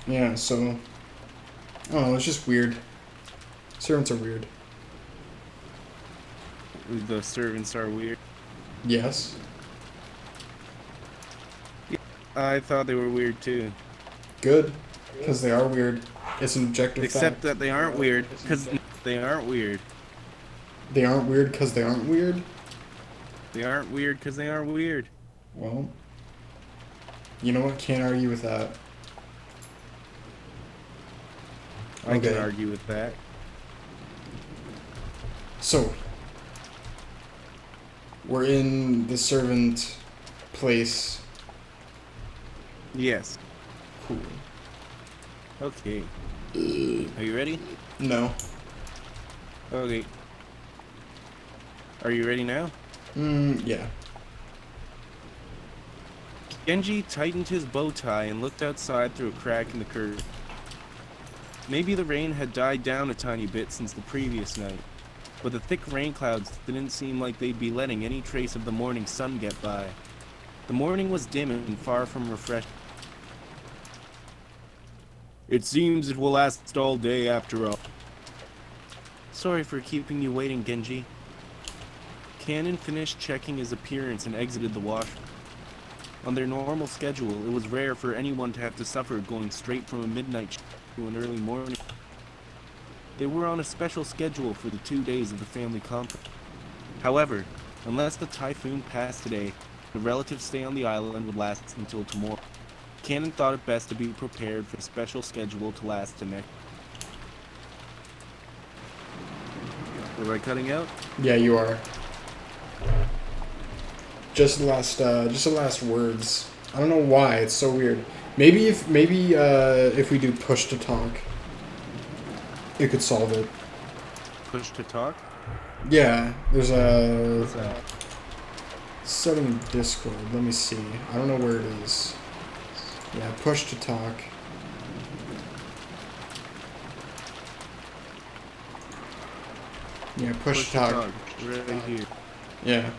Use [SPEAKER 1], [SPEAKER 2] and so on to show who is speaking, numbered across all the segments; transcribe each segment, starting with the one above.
[SPEAKER 1] Yeah, so, I don't know, it's just weird. Servants are weird.
[SPEAKER 2] The servants are weird.
[SPEAKER 1] Yes.
[SPEAKER 2] Yeah, I thought they were weird too.
[SPEAKER 1] Good. Because they are weird. It's an objective
[SPEAKER 2] Except
[SPEAKER 1] fact.
[SPEAKER 2] that they aren't weird, because they aren't weird.
[SPEAKER 1] They aren't weird because they aren't weird?
[SPEAKER 2] They aren't weird because they aren't weird.
[SPEAKER 1] Well, you know what? Can't argue with that.
[SPEAKER 2] I can
[SPEAKER 1] Okay.
[SPEAKER 2] argue with that.
[SPEAKER 1] So, we're in the servant place.
[SPEAKER 2] Yes.
[SPEAKER 1] Cool.
[SPEAKER 2] Okay. Are you ready?
[SPEAKER 1] No.
[SPEAKER 2] Okay. Are you ready now?
[SPEAKER 1] Yeah.
[SPEAKER 2] Genji tightened his bow tie and looked outside through a crack in the curtain. Maybe the rain had died down a tiny bit since the previous night, but the thick rain clouds didn't seem like they'd be letting any trace of the morning sun get by. The morning was dim and far from refreshing. It seems it will last all day after all. Sorry for keeping you waiting, Genji. Cannon finished checking his appearance and exited the washroom. On their normal schedule, it was rare for anyone to have to suffer going straight from a midnight shift to an early morning. They were on a special schedule for the 2 days of the family conference. However, unless the typhoon passed today, the relatives' stay on the island would last until tomorrow. Cannon thought it best to be prepared for the special schedule to last to next. Was I cutting out?
[SPEAKER 1] Yeah, you are. Just the last words. I don't know why. It's so weird. Maybe if we do push to talk, it could solve it.
[SPEAKER 2] Push to talk?
[SPEAKER 1] Yeah, there's a
[SPEAKER 2] What's that?
[SPEAKER 1] setting in Discord. Let me see. I don't know where it is. Yeah, push to talk. Yeah, push
[SPEAKER 2] Push
[SPEAKER 1] to
[SPEAKER 2] to
[SPEAKER 1] talk.
[SPEAKER 2] talk. Right here.
[SPEAKER 1] Yeah.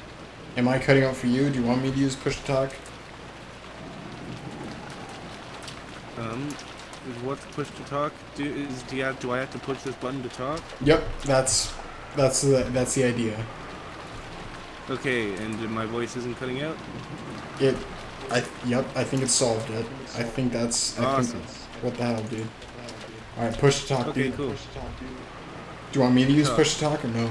[SPEAKER 1] Am I cutting out for you? Do you want me to use push to talk?
[SPEAKER 2] What's push to talk? Do I have to push this button to talk?
[SPEAKER 1] Yep, that's the idea.
[SPEAKER 2] Okay, and my voice isn't cutting out?
[SPEAKER 1] It, yep, I think it solved it. I think,
[SPEAKER 2] Awesome.
[SPEAKER 1] what the hell, dude. Alright, push to talk,
[SPEAKER 2] Okay,
[SPEAKER 1] dude.
[SPEAKER 2] cool.
[SPEAKER 1] Do you want me to use
[SPEAKER 2] Talk.
[SPEAKER 1] push to talk or no?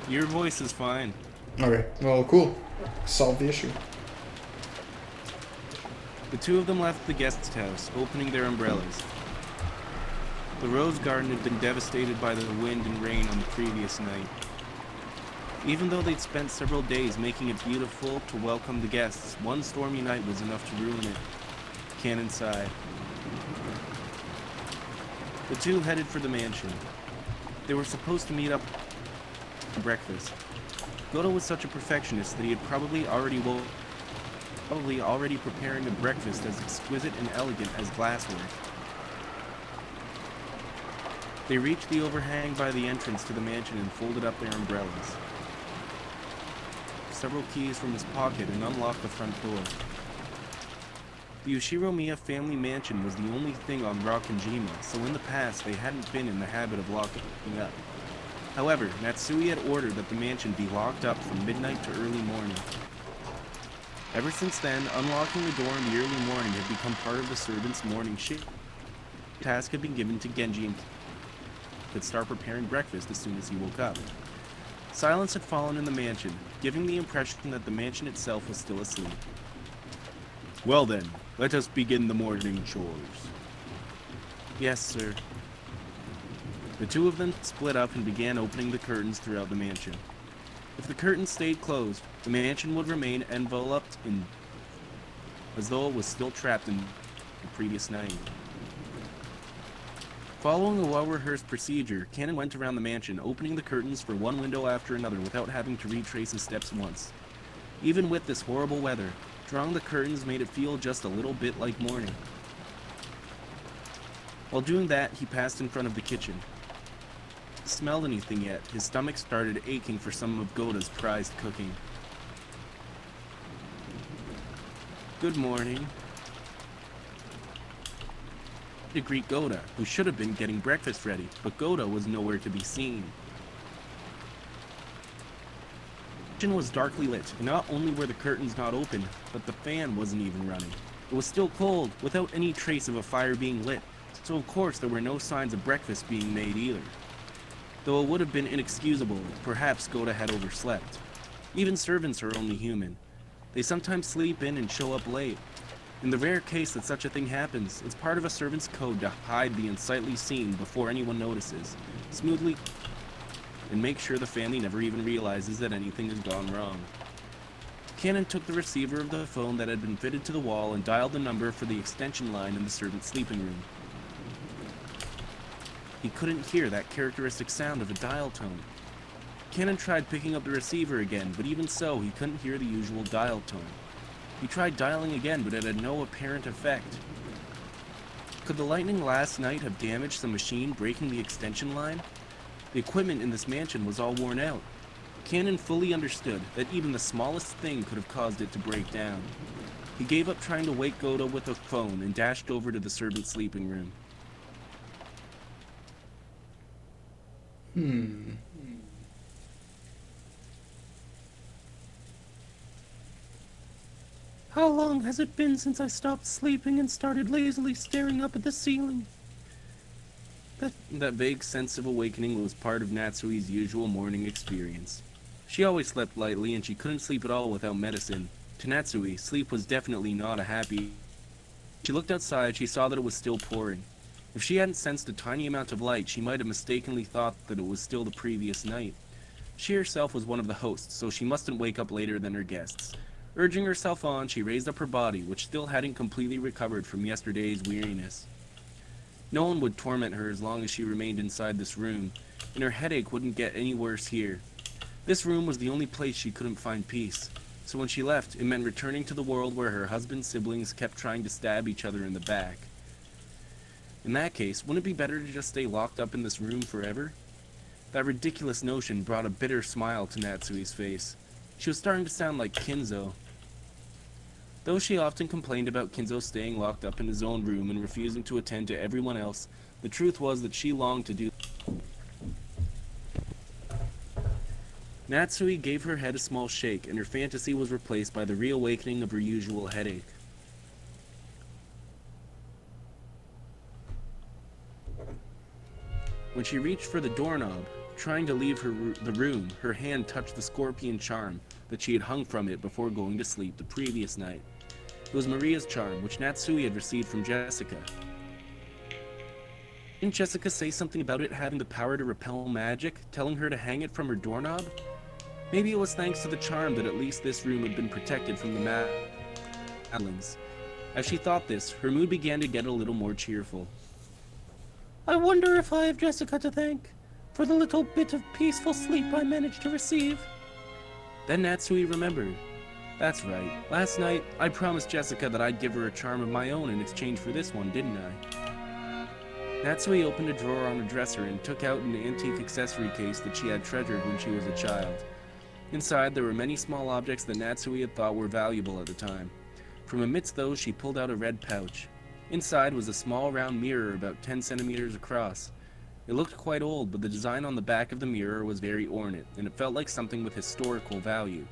[SPEAKER 2] Your voice is fine.
[SPEAKER 1] Okay, well, cool. Solved the issue.
[SPEAKER 2] The two of them left the guest house, opening their umbrellas. The rose garden had been devastated by the wind and rain on the previous night. Even though they'd spent several days making it beautiful to welcome the guests, one stormy night was enough to ruin it. Cannon sighed. The two headed for the mansion. They were supposed to meet up for breakfast. Goto was such a perfectionist that he had probably already preparing a breakfast as exquisite and elegant as glassware. They reached the overhang by the entrance to the mansion and folded up their umbrellas. Several keys from his pocket and unlocked the front door. The Yoshiromiya family mansion was the only thing on Rakanjima, so in the past they hadn't been in the habit of locking up. However, Matsui had ordered that the mansion be locked up from midnight to early morning. Ever since then, unlocking the door in the early morning had become part of the servant's morning shift. The task had been given to Genji and could start preparing breakfast as soon as he woke up. Silence had fallen in the mansion, giving the impression that the mansion itself was still asleep. Well then, let us begin the morning chores. Yes, sir. The two of them split up and began opening the curtains throughout the mansion. If the curtains stayed closed, the mansion would remain enveloped in as though it was still trapped in the previous night. Following a well-rehearsed procedure, Cannon went around the mansion, opening the curtains for one window after another without having to retrace his steps once. Even with this horrible weather, drawing the curtains made it feel just a little bit like morning. While doing that, he passed in front of the kitchen. He hadn't smelled anything yet. His stomach started aching for some of Gota's prized cooking. Good morning. To greet Goda, who should have been getting breakfast ready, but Goda was nowhere to be seen. The kitchen was darkly lit, and not only were the curtains not open, but the fan wasn't even running. It was still cold, without any trace of a fire being lit, so of course there were no signs of breakfast being made either. Though it would have been inexcusable, perhaps Goda had overslept. Even servants are only human. They sometimes sleep in and show up late. In the rare case that such a thing happens, it's part of a servant's code to hide the unsightly scene before anyone notices, smoothly, and make sure the family never even realizes that anything has gone wrong. Cannon took the receiver of the phone that had been fitted to the wall and dialed the number for the extension line in the servant's sleeping room. He couldn't hear that characteristic sound of a dial tone. Cannon tried picking up the receiver again, but even so, he couldn't hear the usual dial tone. He tried dialing again, but it had no apparent effect. Could the lightning last night have damaged the machine breaking the extension line? The equipment in this mansion was all worn out. Cannon fully understood that even the smallest thing could have caused it to break down. He gave up trying to wake Goda with a phone and dashed over to the servant's sleeping room. How long has it been since I stopped sleeping and started lazily staring up at the ceiling? That vague sense of awakening was part of Natsui's usual morning experience. She always slept lightly, and she couldn't sleep at all without medicine. To Natsui, sleep was definitely not a happy. She looked outside. She saw that it was still pouring. If she hadn't sensed a tiny amount of light, she might have mistakenly thought that it was still the previous night. She herself was one of the hosts, so she mustn't wake up later than her guests. Urging herself on, she raised up her body, which still hadn't completely recovered from yesterday's weariness. No one would torment her as long as she remained inside this room, and her headache wouldn't get any worse here. This room was the only place she couldn't find peace, so when she left, it meant returning to the world where her husband's siblings kept trying to stab each other in the back. In that case, wouldn't it be better to just stay locked up in this room forever? That ridiculous notion brought a bitter smile to Natsui's face. She was starting to sound like Kinzo. Though she often complained about Kinzo staying locked up in his own room and refusing to attend to everyone else, the truth was that she longed to do. Natsui gave her head a small shake, and her fantasy was replaced by the reawakening of her usual headache. When she reached for the doorknob, trying to leave the room, her hand touched the scorpion charm that she had hung from it before going to sleep the previous night. It was Maria's charm, which Natsui had received from Jessica. Didn't Jessica say something about it having the power to repel magic, telling her to hang it from her doorknob? Maybe it was thanks to the charm that at least this room had been protected from the madlings. As she thought this, her mood began to get a little more cheerful. I wonder if I have Jessica to thank for the little bit of peaceful sleep I managed to receive. Then Natsui remembered. That's right. Last night, I promised Jessica that I'd give her a charm of my own in exchange for this one, didn't I? Natsui opened a drawer on her dresser and took out an antique accessory case that she had treasured when she was a child. Inside, there were many small objects that Natsui had thought were valuable at the time. From amidst those, she pulled out a red pouch. Inside was a small round mirror about 10 centimeters across. It looked quite old, but the design on the back of the mirror was very ornate, and it felt like something with historical value.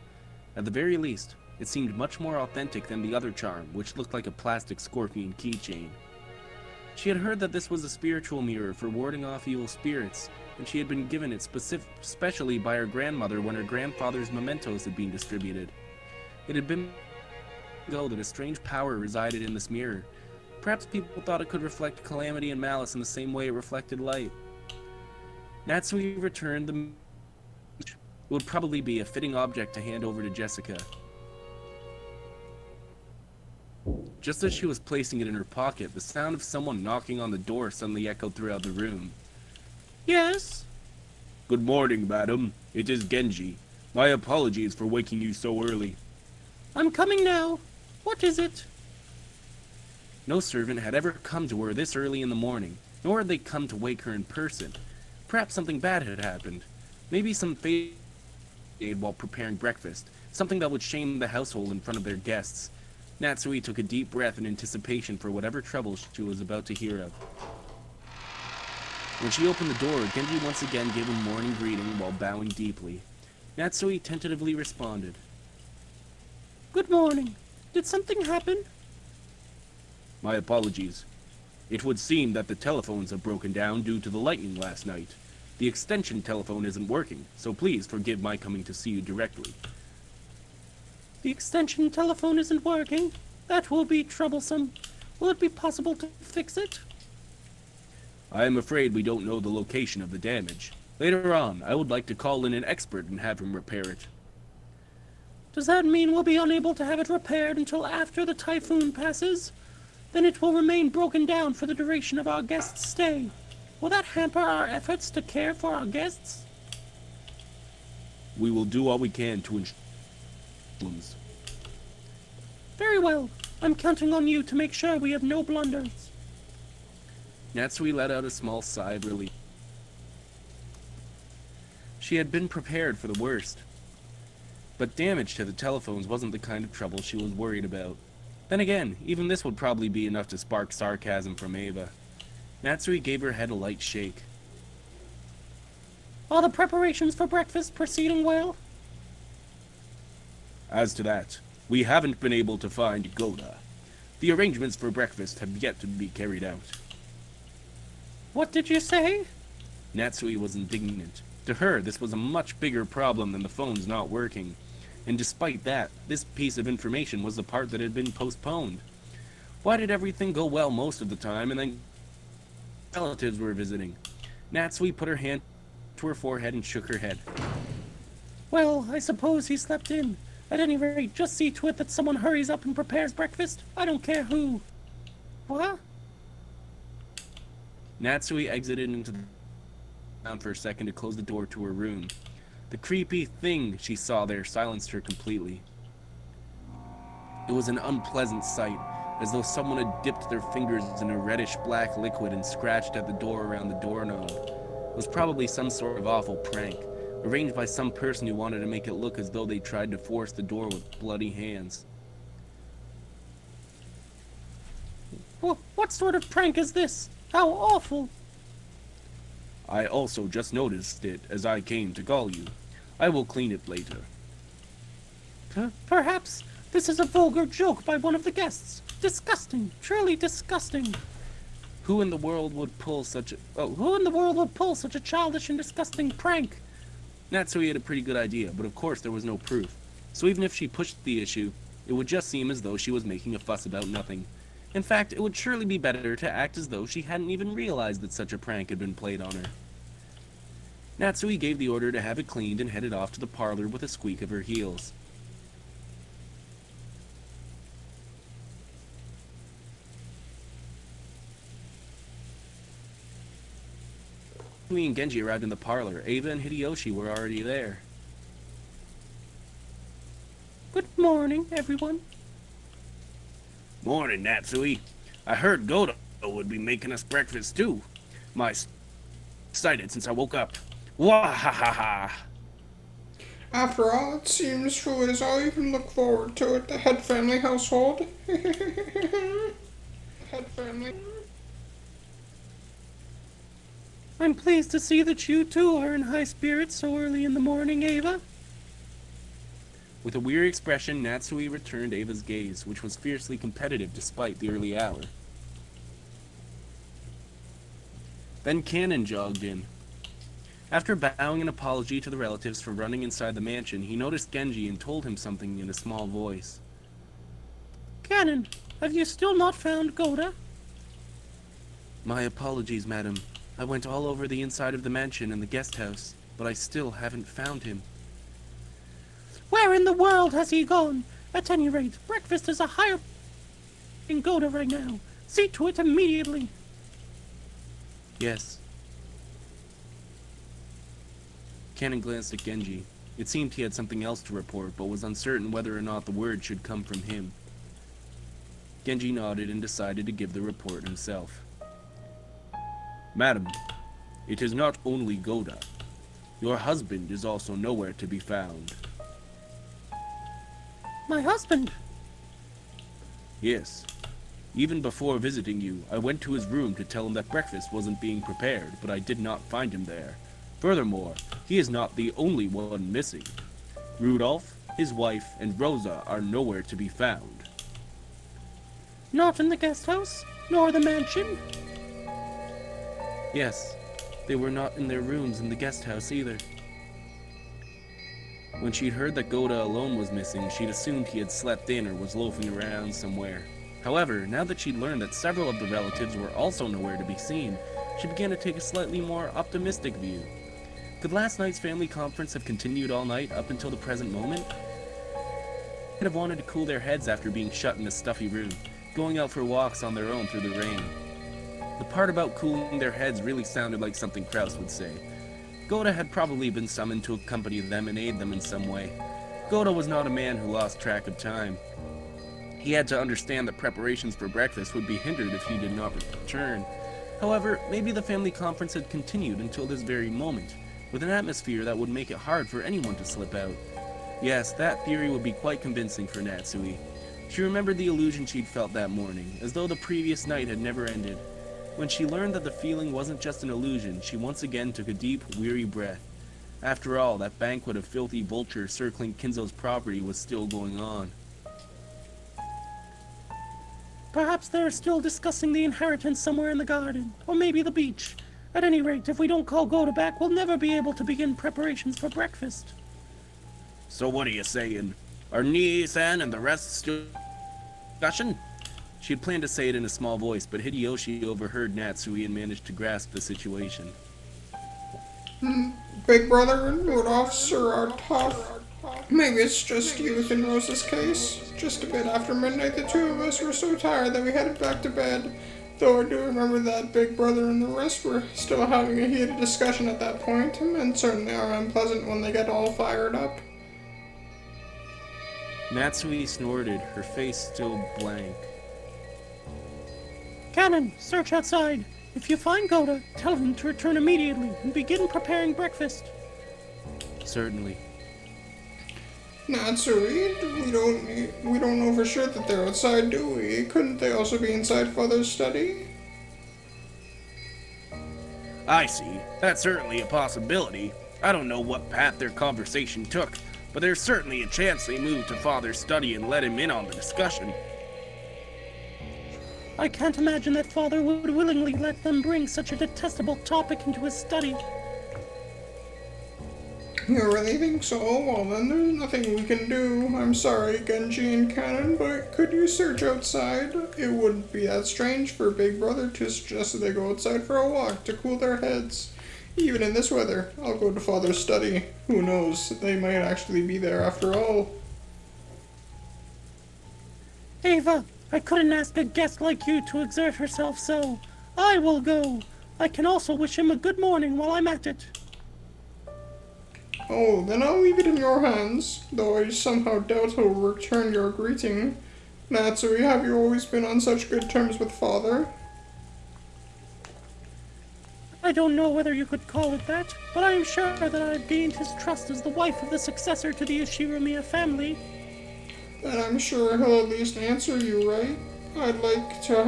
[SPEAKER 2] At the very least, it seemed much more authentic than the other charm, which looked like a plastic scorpion keychain. She had heard that this was a spiritual mirror for warding off evil spirits, and she had been given it specially by her grandmother when her grandfather's mementos had been distributed. It had been ago that a strange power resided in this mirror. Perhaps people thought it could reflect calamity and malice in the same way it reflected light. Natsui returned the it would probably be a fitting object to hand over to Jessica. Just as she was placing it in her pocket, the sound of someone knocking on the door suddenly echoed throughout the room. Yes? Good morning, madam. It is Genji. My apologies for waking you so early. I'm coming now. What is it? No servant had ever come to her this early in the morning, nor had they come to wake her in person. Perhaps something bad had happened. Maybe some while preparing breakfast, something that would shame the household in front of their guests. Natsui took a deep breath in anticipation for whatever trouble she was about to hear of. When she opened the door, Genji once again gave a morning greeting while bowing deeply. Natsui tentatively responded. Good morning. Did something happen? My apologies. It would seem that the telephones have broken down due to the lightning last night. The extension telephone isn't working, so please forgive my coming to see you directly. The extension telephone isn't working? That will be troublesome. Will it be possible to fix it? I am afraid we don't know the location of the damage. Later on, I would like to call in an expert and have him repair it. Does that mean we'll be unable to have it repaired until after the typhoon passes? Then it will remain broken down for the duration of our guest's stay. Will that hamper our efforts to care for our guests? We will do all we can to ensure. Very well. I'm counting on you to make sure we have no blunders. Natsui let out a small sigh of relief. She had been prepared for the worst. But damage to the telephones wasn't the kind of trouble she was worried about. Then again, even this would probably be enough to spark sarcasm from Eva. Natsui gave her head a light shake. Are the preparations for breakfast proceeding well? As to that, we haven't been able to find Goda. The arrangements for breakfast have yet to be carried out. What did you say? Natsui was indignant. To her, this was a much bigger problem than the phones not working. And despite that, this piece of information was the part that had been postponed. Why did everything go well most of the time and then relatives were visiting? Natsui put her hand to her forehead and shook her head. Well, I suppose he slept in. At any rate, just see to it that someone hurries up and prepares breakfast. I don't care who. What? Natsui exited into the room for a second to close the door to her room. The creepy thing she saw there silenced her completely. It was an unpleasant sight, as though someone had dipped their fingers in a reddish-black liquid and scratched at the door around the doorknob. It was probably some sort of awful prank, arranged by some person who wanted to make it look as though they tried to force the door with bloody hands. What sort of prank is this? How awful! I also just noticed it as I came to call you. I will clean it later. Perhaps this is a vulgar joke by one of the guests. Disgusting, truly disgusting. Who in the world would pull such a childish and disgusting prank? Natsui had a pretty good idea, but of course there was no proof. So even if she pushed the issue, it would just seem as though she was making a fuss about nothing. In fact, it would surely be better to act as though she hadn't even realized that such a prank had been played on her. Natsui gave the order to have it cleaned and headed off to the parlor with a squeak of her heels. Natsui and Genji arrived in the parlor. Eva and Hideyoshi were already there. Good morning, everyone. Morning, Natsui. I heard Godo would be making us breakfast too. My excited since I woke up. Wahahaha!
[SPEAKER 1] After all, it seems food is all you can look forward to at the head family household. Head family. I'm pleased to see that you too are in high spirits so early in the morning, Eva.
[SPEAKER 2] With a weary expression, Natsui returned Ava's gaze, which was fiercely competitive despite the early hour. Then Cannon jogged in. After bowing an apology to the relatives for running inside the mansion, he noticed Genji and told him something in a small voice. Cannon, have you still not found Goda? My apologies, madam. I went all over the inside of the mansion and the guest house, but I still haven't found him. Where in the world has he gone? At any rate, breakfast is a higher in Goda right now. See to it immediately. Yes. Cannon glanced at Genji. It seemed he had something else to report, but was uncertain whether or not the word should come from him. Genji nodded and decided to give the report himself. Madam, it is not only Goda. Your husband is also nowhere to be found. My husband? Yes. Even before visiting you, I went to his room to tell him that breakfast wasn't being prepared, but I did not find him there. Furthermore, he is not the only one missing. Rudolph, his wife, and Rosa are nowhere to be found.
[SPEAKER 3] Not in the guest house, nor the mansion?
[SPEAKER 2] Yes, they were not in their rooms in the guest house either. When she'd heard that Goda alone was missing, she'd assumed he had slept in or was loafing around somewhere. However, now that she'd learned that several of the relatives were also nowhere to be seen, she began to take a slightly more optimistic view. Could last night's family conference have continued all night up until the present moment? They could have wanted to cool their heads after being shut in a stuffy room, going out for walks on their own through the rain. The part about cooling their heads really sounded like something Kraus would say. Goda had probably been summoned to accompany them and aid them in some way. Goda was not a man who lost track of time. He had to understand that preparations for breakfast would be hindered if he did not return. However, maybe the family conference had continued until this very moment, with an atmosphere that would make it hard for anyone to slip out. Yes, that theory would be quite convincing for Natsui. She remembered the illusion she'd felt that morning, as though the previous night had never ended. When she learned that the feeling wasn't just an illusion, she once again took a deep, weary breath. After all, that banquet of filthy vultures circling Kinzo's property was still going on.
[SPEAKER 3] Perhaps they're still discussing the inheritance somewhere in the garden, or maybe the beach. At any rate, if we don't call Goda back, we'll never be able to begin preparations for breakfast.
[SPEAKER 2] So what are you saying? Are Nie-san and the rest still discussion? She had planned to say it in a small voice, but Hideyoshi overheard Natsui and managed to grasp the situation.
[SPEAKER 1] Big Brother and Rudolph sure are tough. Maybe it's just youth in Rose's case. Just a bit after midnight, the two of us were so tired that we headed back to bed. Though I do remember that Big Brother and the rest were still having a heated discussion at that point, and certainly are unpleasant when they get all fired up.
[SPEAKER 2] Natsui snorted, her face still blank.
[SPEAKER 3] Cannon, search outside. If you find Goda, tell him to return immediately and begin preparing breakfast.
[SPEAKER 2] Certainly.
[SPEAKER 1] Natsui, we don't know for sure that they're outside, do we? Couldn't they also be inside Father's study?
[SPEAKER 2] I see. That's certainly a possibility. I don't know what path their conversation took, but there's certainly a chance they moved to Father's study and let him in on the discussion.
[SPEAKER 3] I can't imagine that Father would willingly let them bring such a detestable topic into his study.
[SPEAKER 1] You really think so? Well, then there's nothing we can do. I'm sorry, Genji and Cannon, but could you search outside? It wouldn't be that strange for Big Brother to suggest that they go outside for a walk to cool their heads. Even in this weather, I'll go to Father's study. Who knows? They might actually be there after all.
[SPEAKER 3] Ava, I couldn't ask a guest like you to exert herself so. I will go. I can also wish him a good morning while I'm at it.
[SPEAKER 1] Oh, then I'll leave it in your hands, though I somehow doubt he'll return your greeting. Natsui, have you always been on such good terms with Father?
[SPEAKER 3] I don't know whether you could call it that, but I am sure that I've gained his trust as the wife of the successor to the Ishiromiya family.
[SPEAKER 1] Then I'm sure he'll at least answer you, right? I'd like to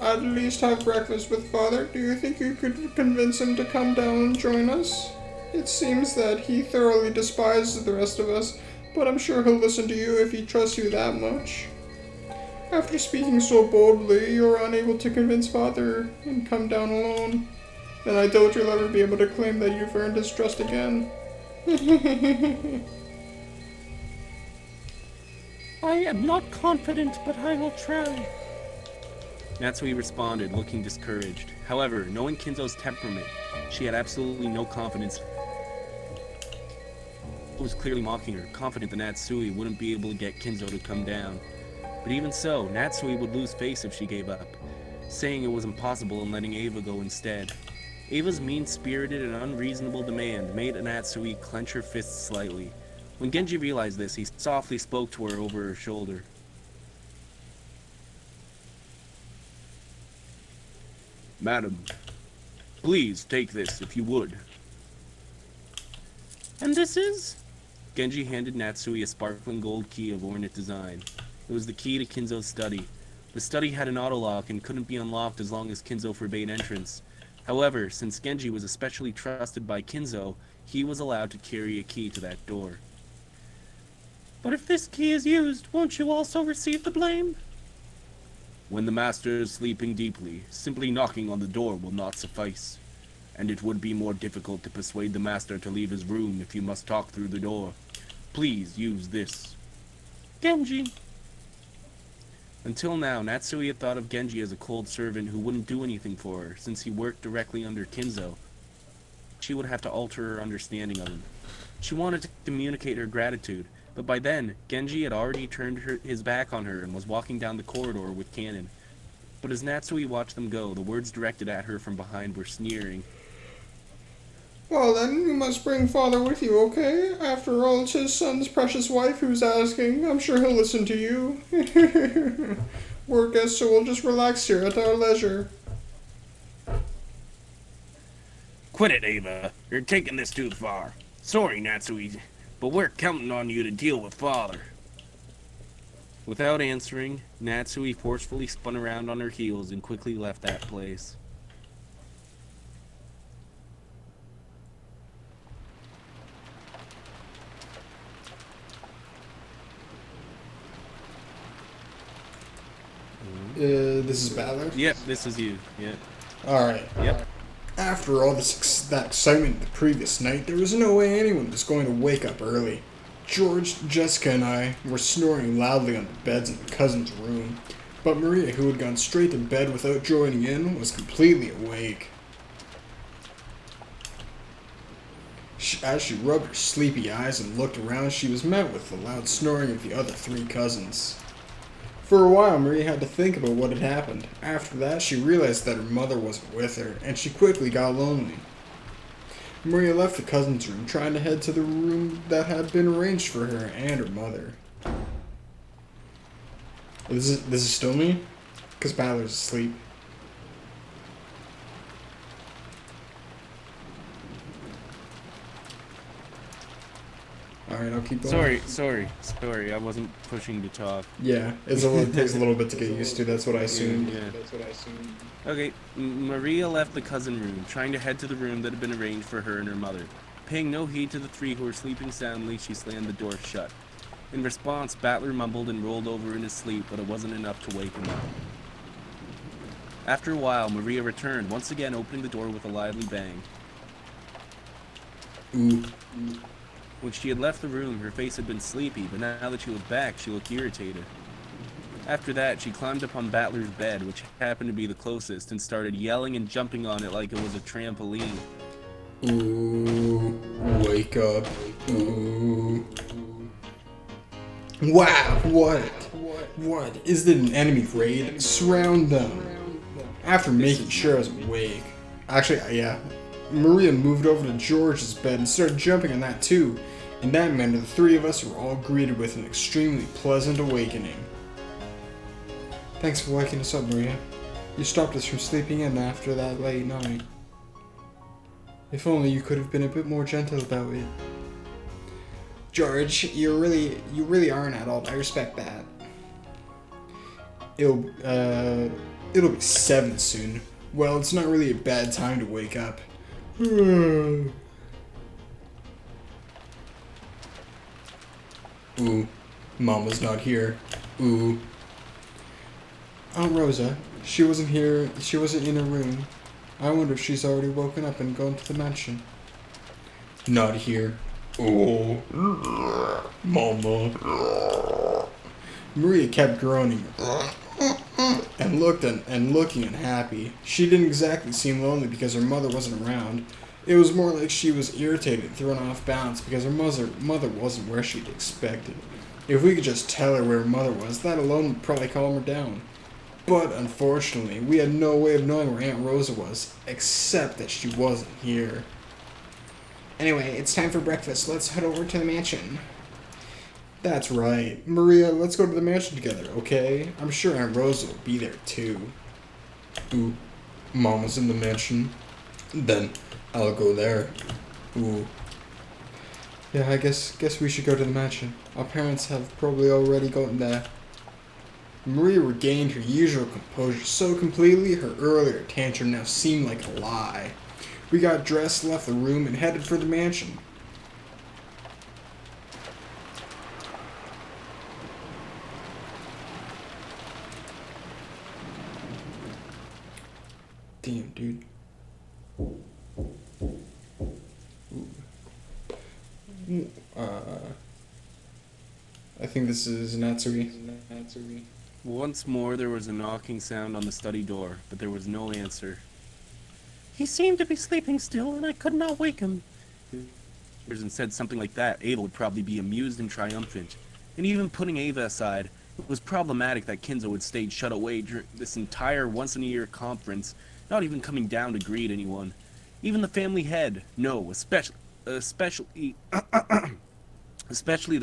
[SPEAKER 1] at least have breakfast with Father. Do you think you could convince him to come down and join us? It seems that he thoroughly despises the rest of us, but I'm sure he'll listen to you if he trusts you that much. After speaking so boldly, you're unable to convince Father and come down alone. Then I doubt you'll ever be able to claim that you've earned his trust again.
[SPEAKER 3] I am not confident, but I will try.
[SPEAKER 2] Natsui responded, looking discouraged. However, knowing Kinzo's temperament, she had absolutely no confidence. He was clearly mocking her, confident that Natsui wouldn't be able to get Kinzo to come down. But even so, Natsui would lose face if she gave up, saying it was impossible and letting Ava go instead. Ava's mean-spirited and unreasonable demand made Natsui clench her fists slightly. When Genji realized this, he softly spoke to her over her shoulder. Madam, please take this if you would.
[SPEAKER 3] And this is?
[SPEAKER 2] Genji handed Natsui a sparkling gold key of ornate design. It was the key to Kinzo's study. The study had an autolock and couldn't be unlocked as long as Kinzo forbade entrance. However, since Genji was especially trusted by Kinzo, he was allowed to carry a key to that door.
[SPEAKER 3] But if this key is used, won't you also receive the blame?
[SPEAKER 2] When the master is sleeping deeply, simply knocking on the door will not suffice. And it would be more difficult to persuade the master to leave his room if you must talk through the door. Please use this.
[SPEAKER 3] Genji.
[SPEAKER 2] Until now, Natsui had thought of Genji as a cold servant who wouldn't do anything for her, since he worked directly under Kinzo. She would have to alter her understanding of him. She wanted to communicate her gratitude, but by then, Genji had already turned his back on her and was walking down the corridor with Cannon. But as Natsui watched them go, the words directed at her from behind were sneering.
[SPEAKER 1] Well then, you must bring father with you, okay? After all, it's his son's precious wife who's asking. I'm sure he'll listen to you. We're guests, so we'll just relax here at our leisure.
[SPEAKER 2] Quit it, Ava. You're taking this too far. Sorry, Natsui, but we're counting on you to deal with father. Without answering, Natsui forcefully spun around on her heels and quickly left that place.
[SPEAKER 1] This is Balor?
[SPEAKER 2] Yep, this is you. Yep.
[SPEAKER 1] Alright.
[SPEAKER 2] Yep.
[SPEAKER 1] After all that excitement the previous night, there was no way anyone was going to wake up early. George, Jessica, and I were snoring loudly on the beds in the cousin's room, but Maria, who had gone straight to bed without joining in, was completely awake. As she rubbed her sleepy eyes and looked around, she was met with the loud snoring of the other three cousins. For a while, Maria had to think about what had happened. After that, she realized that her mother wasn't with her, and she quickly got lonely. Maria left the cousin's room, trying to head to the room that had been arranged for her and her mother. This is still me? Because Balor's asleep. Alright, I'll keep going.
[SPEAKER 2] Sorry, I wasn't pushing to talk.
[SPEAKER 1] Yeah, it takes a little bit to get used to, that's what I assumed.
[SPEAKER 2] Yeah. Okay, Maria left the cousin room, trying to head to the room that had been arranged for her and her mother. Paying no heed to the three who were sleeping soundly, she slammed the door shut. In response, Battler mumbled and rolled over in his sleep, but it wasn't enough to wake him up. After a while, Maria returned, once again opening the door with a lively bang.
[SPEAKER 1] Ooh.
[SPEAKER 2] When she had left the room, her face had been sleepy, but now that she was back, she looked irritated. After that, she climbed up on Battler's bed, which happened to be the closest, and started yelling and jumping on it like it was a trampoline.
[SPEAKER 1] Ooh, wake up. Ooh. Wow, what? Is it an enemy raid? Surround them. After making sure I was awake. Actually, yeah. Maria moved over to George's bed and started jumping on that too. In that manner, the three of us were all greeted with an extremely pleasant awakening. Thanks for waking us up, Maria. You stopped us from sleeping in after that late night. If only you could have been a bit more gentle about it. George, you really are an adult. I respect that. It'll be 7 soon. Well, it's not really a bad time to wake up. Ooh, Mama's not here. Ooh. Aunt Rosa, she wasn't here, she wasn't in her room. I wonder if she's already woken up and gone to the mansion. Not here. Oh, Mama. Maria kept groaning and looking unhappy. She didn't exactly seem lonely because her mother wasn't around. It was more like she was irritated and thrown off balance because her mother wasn't where she'd expected. If we could just tell her where her mother was, that alone would probably calm her down. But unfortunately, we had no way of knowing where Aunt Rosa was, except that she wasn't here. Anyway, it's time for breakfast. Let's head over to the mansion. That's right. Maria, let's go to the mansion together, okay? I'm sure Aunt Rosa will be there too. Ooh, Mama's in the mansion. Then I'll go there. Ooh. Yeah, I guess we should go to the mansion. Our parents have probably already gotten there. Maria regained her usual composure so completely her earlier tantrum now seemed like a lie. We got dressed, left the room, and headed for the mansion. Damn, dude. I think this is Natsui.
[SPEAKER 2] Once more there was a knocking sound on the study door, but there was no answer.
[SPEAKER 3] He seemed to be sleeping still, and I could not wake him.
[SPEAKER 2] And said something like that, Ava would probably be amused and triumphant. And even putting Ava aside, it was problematic that Kinzo had stayed shut away during this entire once-in-a-year conference, not even coming down to greet anyone. Even the family head, no, especially the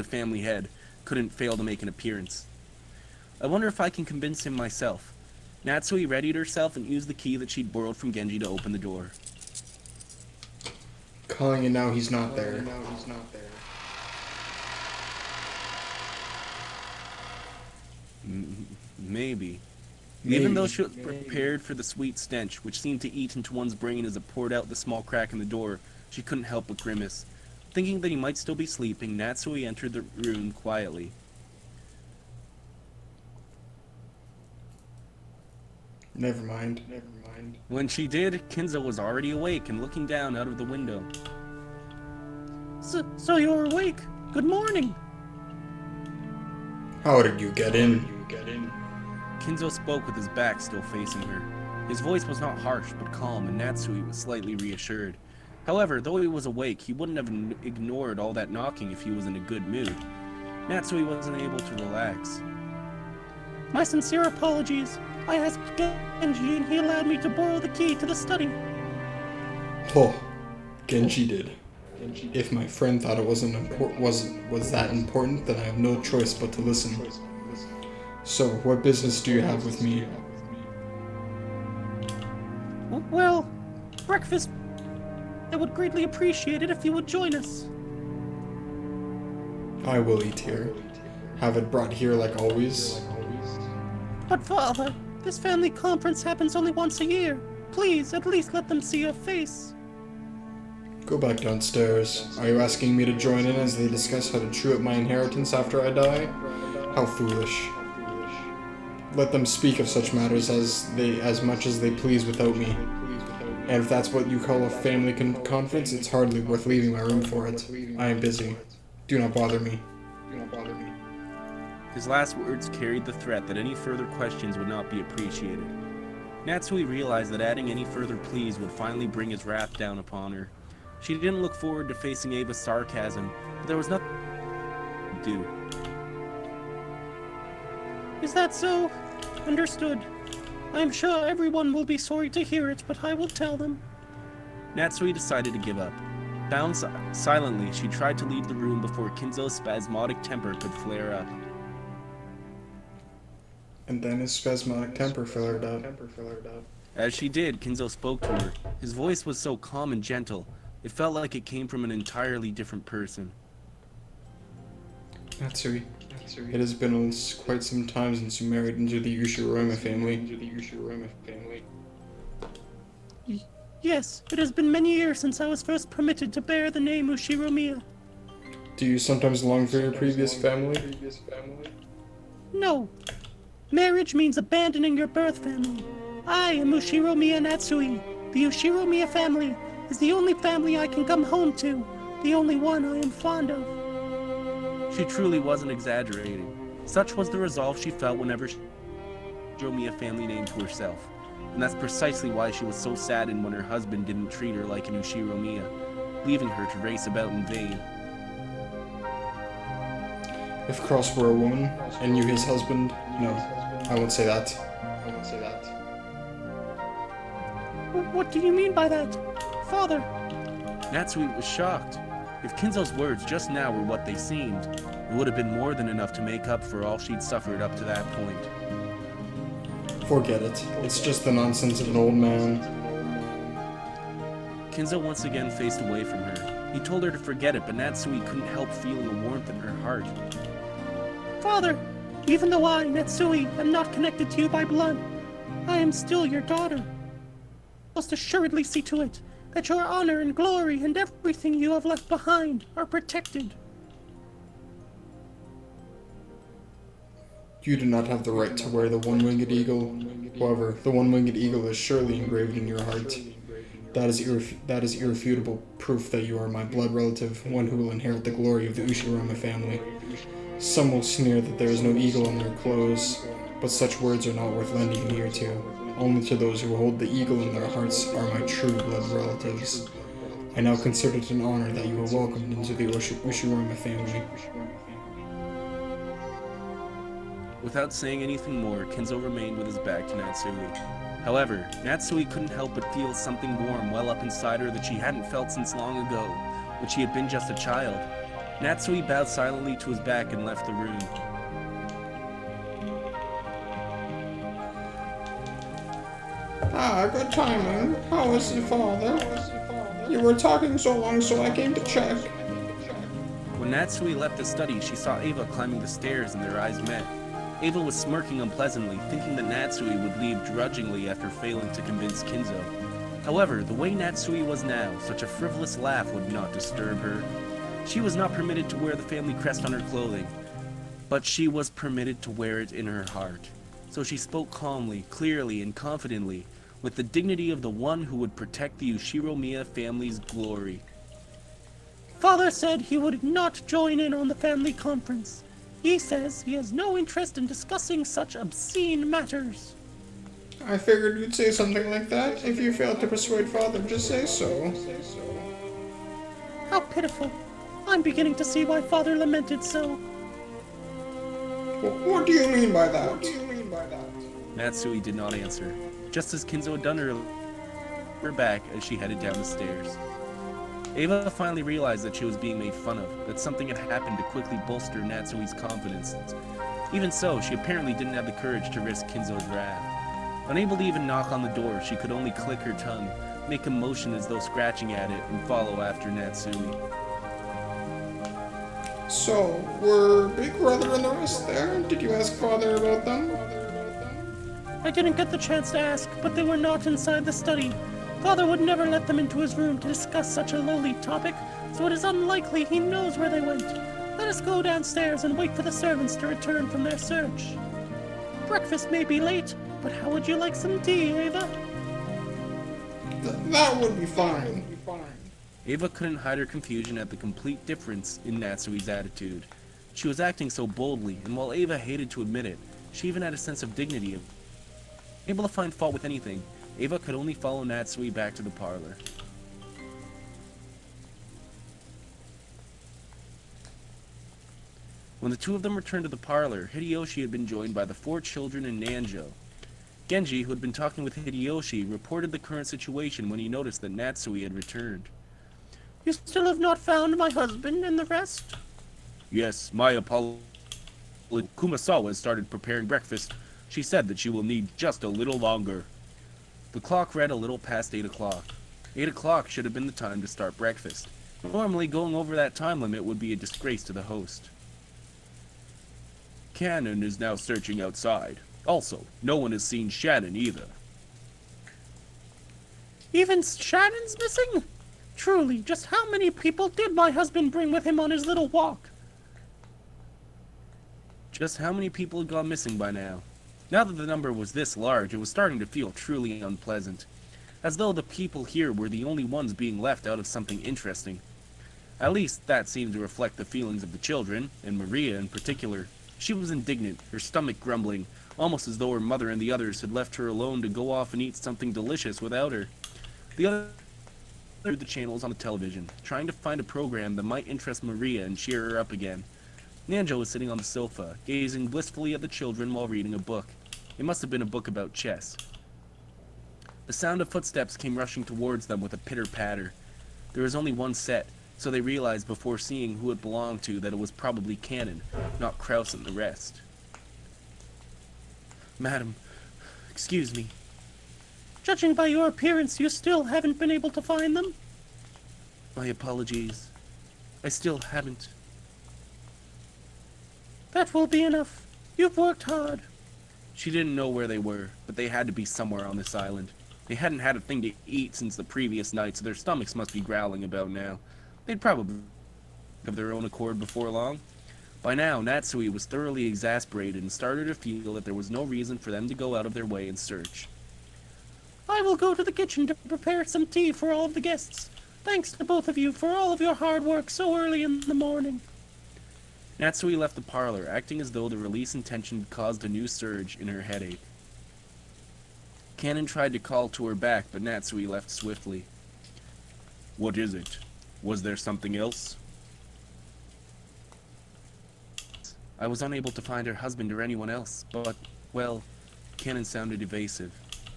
[SPEAKER 2] family head, couldn't fail to make an appearance. I wonder if I can convince him myself. Natsui readied herself and used the key that she'd borrowed from Genji to open the door.
[SPEAKER 1] Calling and now he's not there.
[SPEAKER 2] Maybe. Even though she was prepared for the sweet stench, which seemed to eat into one's brain as it poured out the small crack in the door, she couldn't help but grimace. Thinking that he might still be sleeping, Natsui entered the room quietly.
[SPEAKER 1] Never mind.
[SPEAKER 2] When she did, Kinzo was already awake and looking down out of the window.
[SPEAKER 3] So you're awake. Good morning.
[SPEAKER 1] How did you get in?
[SPEAKER 2] Kinzo spoke with his back still facing her. His voice was not harsh but calm, and Natsui was slightly reassured. However, though he was awake, he wouldn't have ignored all that knocking if he was in a good mood. Natsui wasn't able to relax.
[SPEAKER 3] My sincere apologies. I asked Genji and he allowed me to borrow the key to the study.
[SPEAKER 1] Oh, Genji did. If my friend thought it was that important, then I have no choice but to listen. So, what business do you have with me?
[SPEAKER 3] Well, breakfast. I would greatly appreciate it if you would join us.
[SPEAKER 1] I will eat here. Have it brought here like always.
[SPEAKER 3] But father, this family conference happens only once a year. Please, at least let them see your face.
[SPEAKER 1] Go back downstairs. Are you asking me to join in as they discuss how to chew up my inheritance after I die? How foolish. Let them speak of such matters as much as they please without me. And if that's what you call a family conference, it's hardly worth leaving my room for it. I am busy. Do not bother me.
[SPEAKER 2] His last words carried the threat that any further questions would not be appreciated. Natsui realized that adding any further pleas would finally bring his wrath down upon her. She didn't look forward to facing Ava's sarcasm, but there was nothing to do.
[SPEAKER 3] Is that so? Understood. I am sure everyone will be sorry to hear it, but I will tell them.
[SPEAKER 2] Natsui decided to give up. Bound silently, she tried to leave the room before Kinzo's spasmodic temper could flare up.
[SPEAKER 1] And then his spasmodic temper flared up.
[SPEAKER 2] As she did, Kinzo spoke to her. His voice was so calm and gentle, it felt like it came from an entirely different person.
[SPEAKER 1] Natsui, it has been quite some time since you married into the Ushiroma family.
[SPEAKER 3] Yes, it has been many years since I was first permitted to bear the name Ushiromiya.
[SPEAKER 1] Do you sometimes long for your previous family?
[SPEAKER 3] No. Marriage means abandoning your birth family. I am Ushiromiya Natsui. The Ushiromiya family is the only family I can come home to, the only one I am fond of.
[SPEAKER 2] She truly wasn't exaggerating. Such was the resolve she felt whenever she drew me a family name to herself. And that's precisely why she was so saddened when her husband didn't treat her like an Ushiromiya, leaving her to race about in vain.
[SPEAKER 1] If Cross were a woman, and you his husband, no, I won't say that.
[SPEAKER 3] What do you mean by that? Father?
[SPEAKER 2] Natsui was shocked. If Kinzo's words just now were what they seemed, it would have been more than enough to make up for all she'd suffered up to that point.
[SPEAKER 1] Forget it. It's just the nonsense of an old man.
[SPEAKER 2] Kinzo once again faced away from her. He told her to forget it, but Natsui couldn't help feeling a warmth in her heart.
[SPEAKER 3] Father, Even though I, Natsui, am not connected to you by blood, I am still your daughter. Most assuredly see to it that your honor and glory and everything you have left behind are protected.
[SPEAKER 1] You do not have the right to wear the one-winged eagle. However, the one-winged eagle is surely engraved in your heart. That is irrefutable proof that you are my blood relative, one who will inherit the glory of the Ushiroma family. Some will sneer that there is no eagle on their clothes, but such words are not worth lending an ear to. Only to those who hold the eagle in their hearts are my true blood relatives. I now consider it an honor that you were welcomed into the Ushiroma family.
[SPEAKER 2] Without saying anything more, Kenzo remained with his back to Natsui. However, Natsui couldn't help but feel something warm well up inside her that she hadn't felt since long ago, when she had been just a child. Natsui bowed silently to his back and left the room.
[SPEAKER 1] Ah, good timing. How is your father? You were talking so long, so I came to check.
[SPEAKER 2] When Natsui left the study, she saw Ava climbing the stairs and their eyes met. Ava was smirking unpleasantly, thinking that Natsui would leave grudgingly after failing to convince Kinzo. However, the way Natsui was now, such a frivolous laugh would not disturb her. She was not permitted to wear the family crest on her clothing, but she was permitted to wear it in her heart. So she spoke calmly, clearly, and confidently, with the dignity of the one who would protect the Ushiromiya family's glory.
[SPEAKER 3] Father said he would not join in on the family conference. He says he has no interest in discussing such obscene matters.
[SPEAKER 1] I figured you'd say something like that. If you failed to persuade father, just say so.
[SPEAKER 3] How pitiful. I'm beginning to see why father lamented so.
[SPEAKER 1] What do you mean by that?
[SPEAKER 2] Natsui did not answer, just as Kinzo had done her back as she headed down the stairs. Ava finally realized that she was being made fun of, that something had happened to quickly bolster Natsui's confidence. Even so, she apparently didn't have the courage to risk Kinzo's wrath. Unable to even knock on the door, she could only click her tongue, make a motion as though scratching at it, and follow after Natsui.
[SPEAKER 1] So, were Big Brother and the rest there? Did you ask father about them?
[SPEAKER 3] I didn't get the chance to ask, but they were not inside the study. Father would never let them into his room to discuss such a lowly topic, so it is unlikely he knows where they went. Let us go downstairs and wait for the servants to return from their search. Breakfast may be late, but how would you like some tea, Ava?
[SPEAKER 1] That would be fine.
[SPEAKER 2] Ava couldn't hide her confusion at the complete difference in Natsui's attitude. She was acting so boldly, and while Ava hated to admit it, she even had a sense of dignity. Able to find fault with anything, Ava could only follow Natsui back to the parlor. When the two of them returned to the parlor, Hideyoshi had been joined by the 4 children and Nanjo. Genji, who had been talking with Hideyoshi, reported the current situation when he noticed that Natsui had returned.
[SPEAKER 3] You still have not found my husband and the rest?
[SPEAKER 2] Yes, my apologies. Kumasawa has started preparing breakfast. She said that she will need just a little longer. The clock read a little past 8 o'clock. 8 o'clock should have been the time to start breakfast. Normally, going over that time limit would be a disgrace to the host. Cannon is now searching outside. Also, no one has seen Shannon either.
[SPEAKER 3] Even Shannon's missing? Truly, just how many people did my husband bring with him on his little walk?
[SPEAKER 2] Just how many people had gone missing by now? Now that the number was this large, it was starting to feel truly unpleasant. As though the people here were the only ones being left out of something interesting. At least that seemed to reflect the feelings of the children, and Maria in particular. She was indignant, her stomach grumbling, almost as though her mother and the others had left her alone to go off and eat something delicious without her. The other through the channels on the television, trying to find a program that might interest Maria and cheer her up again. Nanjo was sitting on the sofa, gazing blissfully at the children while reading a book. It must have been a book about chess. The sound of footsteps came rushing towards them with a pitter-patter. There was only one set, so they realized before seeing who it belonged to that it was probably Cannon, not Kraus and the rest. Madam, excuse me.
[SPEAKER 3] Judging by your appearance, you still haven't been able to find them?
[SPEAKER 2] My apologies. I still haven't.
[SPEAKER 3] That will be enough. You've worked hard.
[SPEAKER 2] She didn't know where they were, but they had to be somewhere on this island. They hadn't had a thing to eat since the previous night, so their stomachs must be growling about now. They'd probably of their own accord before long. By now, Natsui was thoroughly exasperated and started to feel that there was no reason for them to go out of their way in search.
[SPEAKER 3] I will go to the kitchen to prepare some tea for all of the guests. Thanks to both of you for all of your hard work so early in the morning.
[SPEAKER 2] Natsui left the parlor, acting as though the release intention caused a new surge in her headache. Cannon tried to call to her back, but Natsui left swiftly. What is it? Was there something else? I was unable to find her husband or anyone else, but, well, Cannon sounded evasive.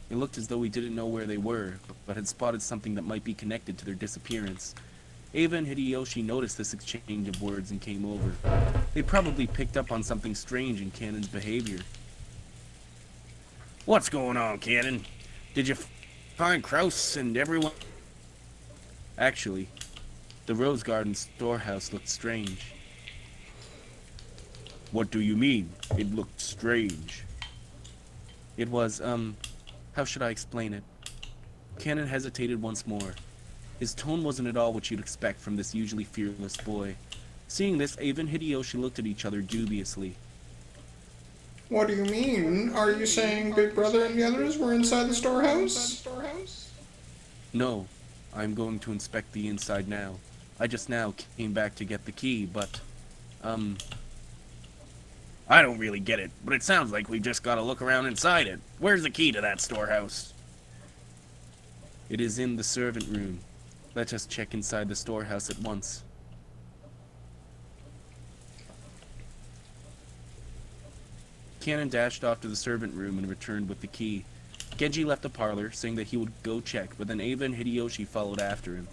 [SPEAKER 2] It looked as though he didn't know where they were, but had spotted something that might be connected to their disappearance. Ava and Hideyoshi noticed this exchange of words and came over. They probably picked up on something strange in Cannon's behavior. What's going on, Cannon? Did you find Kraus and everyone? Actually, the Rose Garden storehouse looked strange. What do you mean? It looked strange. It was, how should I explain it? Cannon hesitated once more. His tone wasn't at all what you'd expect from this usually fearless boy. Seeing this, Ava and Hideyoshi looked at each other dubiously.
[SPEAKER 1] What do you mean? Are you saying Big Brother and the others were inside the storehouse?
[SPEAKER 2] No, I'm going to inspect the inside now. I just now came back to get the key, but, I don't really get it, but it sounds like we've just got to look around inside it. Where's the key to that storehouse? It is in the servant room. Let us check inside the storehouse at once. Cannon dashed off to the servant room and returned with the key. Genji left the parlor, saying that he would go check, but then Ava and Hideyoshi followed after him.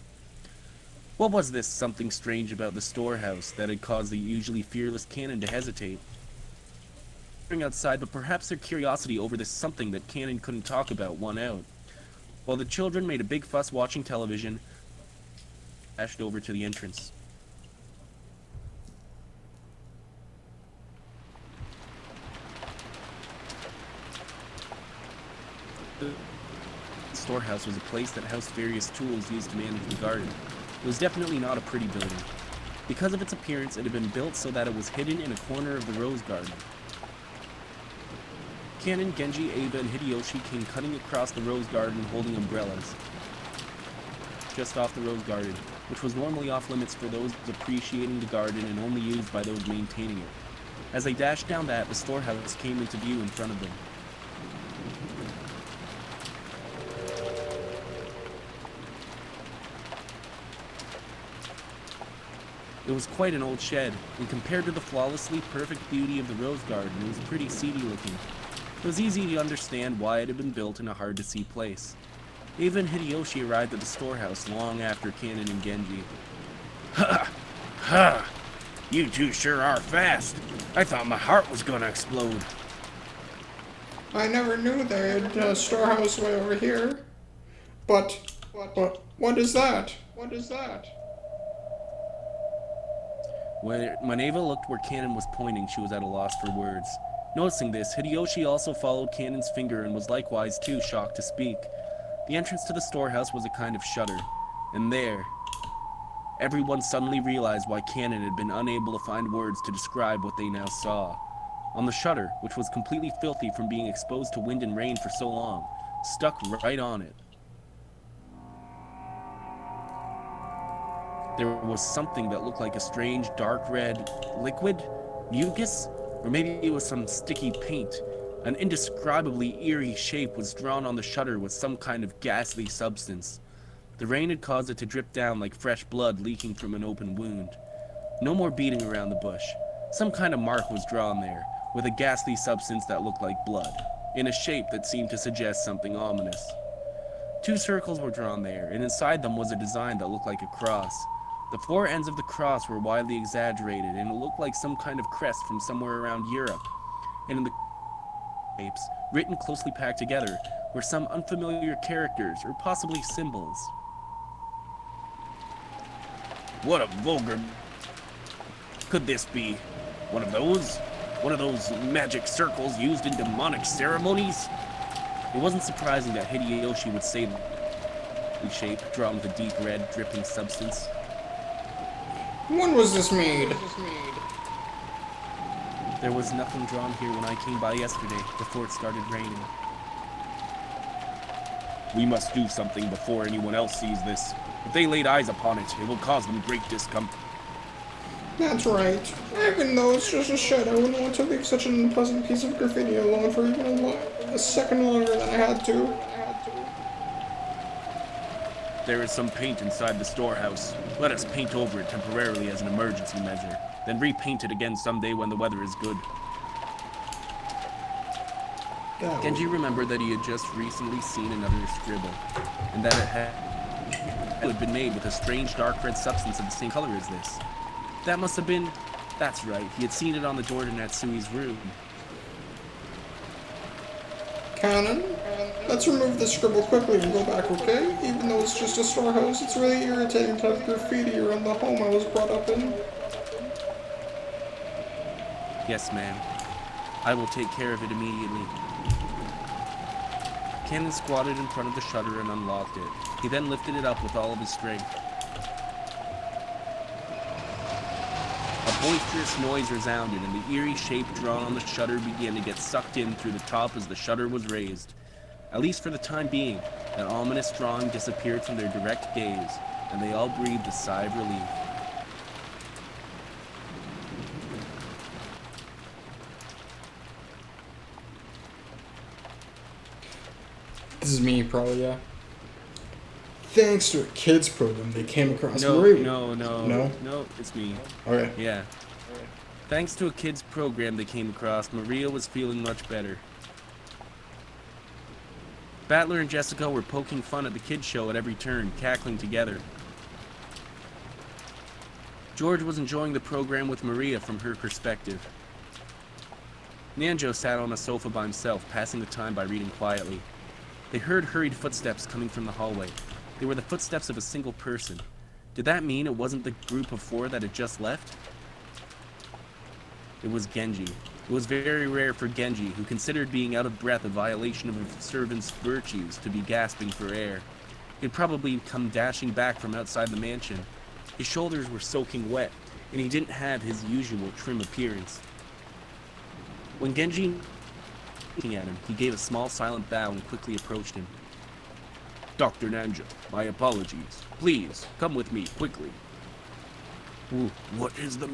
[SPEAKER 2] What was this something strange about the storehouse that had caused the usually fearless Cannon to hesitate? Outside, but perhaps their curiosity over this something that Cannon couldn't talk about won out. While the children made a big fuss watching television, dashed over to the entrance. The storehouse was a place that housed various tools used to manage the garden. It was definitely not a pretty building. Because of its appearance, it had been built so that it was hidden in a corner of the rose garden. Cannon, Genji, Ava, and Hideyoshi came cutting across the rose garden holding umbrellas. Just off the rose garden, which was normally off limits for those appreciating the garden and only used by those maintaining it. As they dashed down that, the storehouse came into view in front of them. It was quite an old shed, and compared to the flawlessly perfect beauty of the rose garden, it was pretty seedy looking. It was easy to understand why it had been built in a hard-to-see place. Ava and Hideyoshi arrived at the storehouse long after Cannon and Genji. Ha! Ha! You two sure are fast. I thought my heart was gonna explode.
[SPEAKER 1] I never knew they had a storehouse way over here. But what is that? What is that?
[SPEAKER 2] When Ava looked where Cannon was pointing, she was at a loss for words. Noticing this, Hideyoshi also followed Cannon's finger and was likewise too shocked to speak. The entrance to the storehouse was a kind of shutter, and there, everyone suddenly realized why Cannon had been unable to find words to describe what they now saw. On the shutter, which was completely filthy from being exposed to wind and rain for so long, stuck right on it. There was something that looked like a strange dark red liquid, mucus, or maybe it was some sticky paint. An indescribably eerie shape was drawn on the shutter with some kind of ghastly substance. The rain had caused it to drip down like fresh blood leaking from an open wound. No more beating around the bush. Some kind of mark was drawn there, with a ghastly substance that looked like blood, in a shape that seemed to suggest something ominous. 2 circles were drawn there, and inside them was a design that looked like a cross. The 4 ends of the cross were widely exaggerated, and it looked like some kind of crest from somewhere around Europe. And in the shapes, written closely packed together, were some unfamiliar characters, or possibly symbols. What a vulgar... Could this be one of those? One of those magic circles used in demonic ceremonies? It wasn't surprising that Hideyoshi would say the shape, drawn with a deep red, dripping substance.
[SPEAKER 1] When was this made?
[SPEAKER 2] There was nothing drawn here when I came by yesterday, before it started raining. We must do something before anyone else sees this. If they laid eyes upon it, it will cause them great discomfort.
[SPEAKER 1] That's right. Even though it's just a shed, I wouldn't want to leave such an unpleasant piece of graffiti alone for even a second longer than I had to.
[SPEAKER 2] There is some paint inside the storehouse. Let us paint over it temporarily as an emergency measure, then repaint it again someday when the weather is good. Genji remembered that he had just recently seen another scribble, and that it had been made with a strange dark red substance of the same color as this. That must have been... That's right, he had seen it on the door to Natsui's room.
[SPEAKER 1] Cannon, let's remove the scribble quickly and go back, okay? Even though it's just a storehouse, it's really irritating to have graffiti around the home I was brought up in.
[SPEAKER 2] Yes, ma'am. I will take care of it immediately. Cannon squatted in front of the shutter and unlocked it. He then lifted it up with all of his strength. A boisterous noise resounded, and the eerie shape drawn on the shutter began to get sucked in through the top as the shutter was raised. At least for the time being, that ominous drawing disappeared from their direct gaze, and they all breathed a sigh of relief.
[SPEAKER 1] This is me, probably, yeah. Thanks to a kids program, they came across Maria.
[SPEAKER 2] No, it's me.
[SPEAKER 1] Okay.
[SPEAKER 2] Yeah. Thanks to a kids program they came across, Maria was feeling much better. Battler and Jessica were poking fun at the kids show at every turn, cackling together. George was enjoying the program with Maria from her perspective. Nanjo sat on a sofa by himself, passing the time by reading quietly. They heard hurried footsteps coming from the hallway. They were the footsteps of a single person. Did that mean it wasn't the group of 4 that had just left? It was Genji. It was very rare for Genji, who considered being out of breath a violation of a servant's virtues, to be gasping for air. He had probably come dashing back from outside the mansion. His shoulders were soaking wet, and he didn't have his usual trim appearance. When Genji looking at him, he gave a small silent bow and quickly approached him. Dr. Nanjo, my apologies. Please, come with me, quickly. What is the...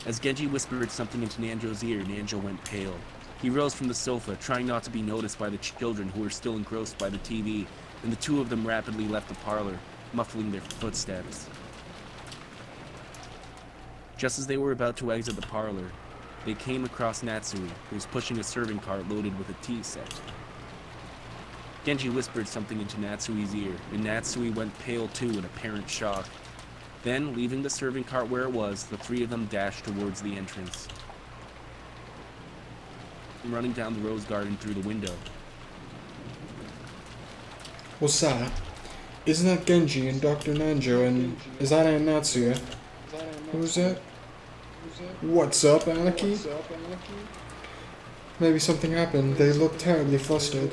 [SPEAKER 2] As Genji whispered something into Nanjo's ear, Nanjo went pale. He rose from the sofa, trying not to be noticed by the children who were still engrossed by the TV, and the 2 of them rapidly left the parlor, muffling their footsteps. Just as they were about to exit the parlor, they came across Natsui, who was pushing a serving cart loaded with a tea set. Genji whispered something into Natsui's ear, and Natsui went pale too in apparent shock. Then, leaving the serving cart where it was, the 3 of them dashed towards the entrance, running down the rose garden through the window.
[SPEAKER 1] What's that? Isn't that Genji and Dr. Nanjo and... Is that Aunt Natsuya? Who's that? What's up, Anarchy? Maybe something happened. They look terribly flustered.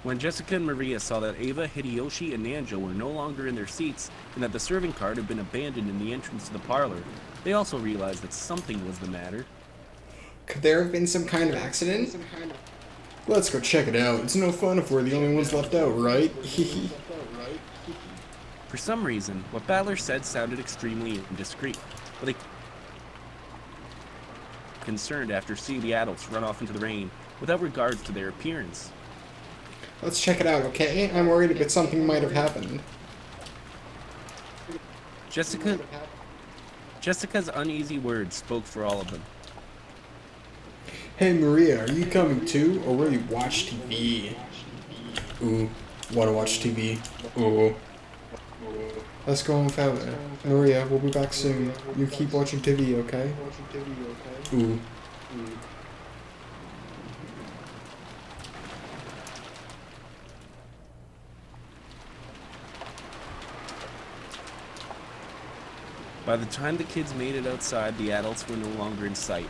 [SPEAKER 2] When Jessica and Maria saw that Ava, Hideyoshi, and Nanjo were no longer in their seats, and that the serving cart had been abandoned in the entrance to the parlor, they also realized that something was the matter.
[SPEAKER 1] Could there have been some kind of accident? Let's go check it out. It's no fun if we're the only ones left out, right? Hehe.
[SPEAKER 2] For some reason, what Battler said sounded extremely indiscreet, but they were concerned after seeing the adults run off into the rain without regards to their appearance.
[SPEAKER 1] Let's check it out, okay? I'm worried that something might have happened.
[SPEAKER 2] Jessica's uneasy words spoke for all of them.
[SPEAKER 1] Hey Maria, are you coming too, or will you watch TV? Ooh, wanna watch TV? Ooh. Let's go on without it. Maria, we'll be back soon. You keep watching TV, okay? Ooh.
[SPEAKER 2] By the time the kids made it outside, the adults were no longer in sight,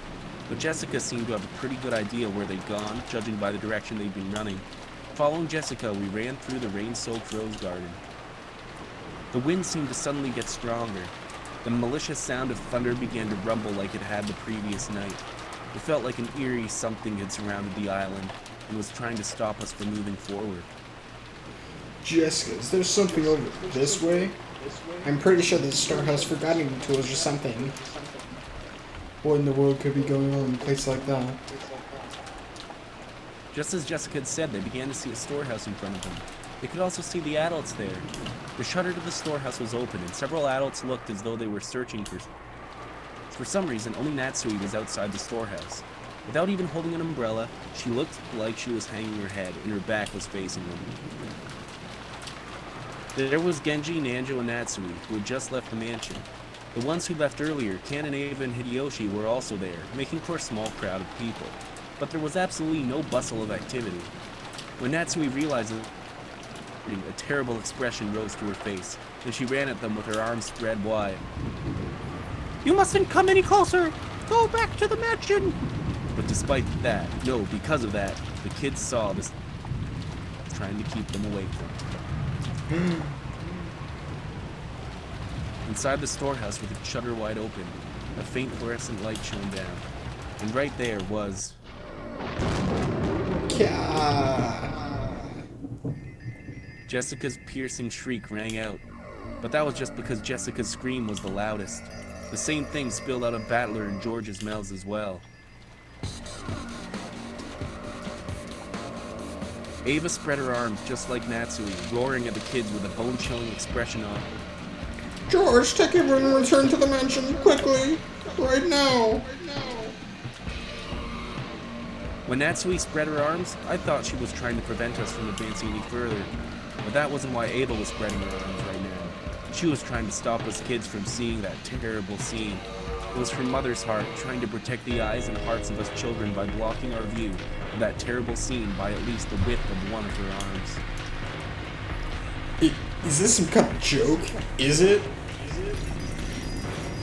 [SPEAKER 2] but Jessica seemed to have a pretty good idea where they'd gone, judging by the direction they'd been running. Following Jessica, we ran through the rain-soaked rose garden. The wind seemed to suddenly get stronger. The malicious sound of thunder began to rumble like it had the previous night. It felt like an eerie something had surrounded the island and was trying to stop us from moving forward.
[SPEAKER 1] Jessica, is there something over this way? I'm pretty sure the storehouse for gardening tools or something. What in the world could be going on in a place like that?
[SPEAKER 2] Just as Jessica had said, they began to see a storehouse in front of them. They could also see the adults there. The shutter to the storehouse was open, and several adults looked as though they were searching for some reason. Only Natsui was outside the storehouse. Without even holding an umbrella, she looked like she was hanging her head, and her back was facing them. There was Genji, Nanjo, and Natsui, who had just left the mansion. The ones who left earlier, Kan and Ava and Hideyoshi, were also there, making for a small crowd of people. But there was absolutely no bustle of activity. When Natsui realized it, a terrible expression rose to her face, and she ran at them with her arms spread wide.
[SPEAKER 3] You mustn't come any closer! Go back to the mansion!
[SPEAKER 2] But despite that, no, because of that, the kids saw this, trying to keep them away from it. Inside the storehouse with its shutter wide open, a faint fluorescent light shone down, and right there was... Jessica's piercing shriek rang out, but that was just because Jessica's scream was the loudest. The same thing spilled out of Battler and George's mouths as well. Ava spread her arms just like Natsui, roaring at the kids with a bone-chilling expression on.
[SPEAKER 1] George, take everyone and return to the mansion, quickly! Right now!
[SPEAKER 2] When Natsui spread her arms, I thought she was trying to prevent us from advancing any further. But that wasn't why Ava was spreading her arms right now. She was trying to stop us kids from seeing that terrible scene. It was her mother's heart trying to protect the eyes and hearts of us children by blocking our view of that terrible scene by at least the width of one of her arms.
[SPEAKER 1] Is this some kind of joke? Is it?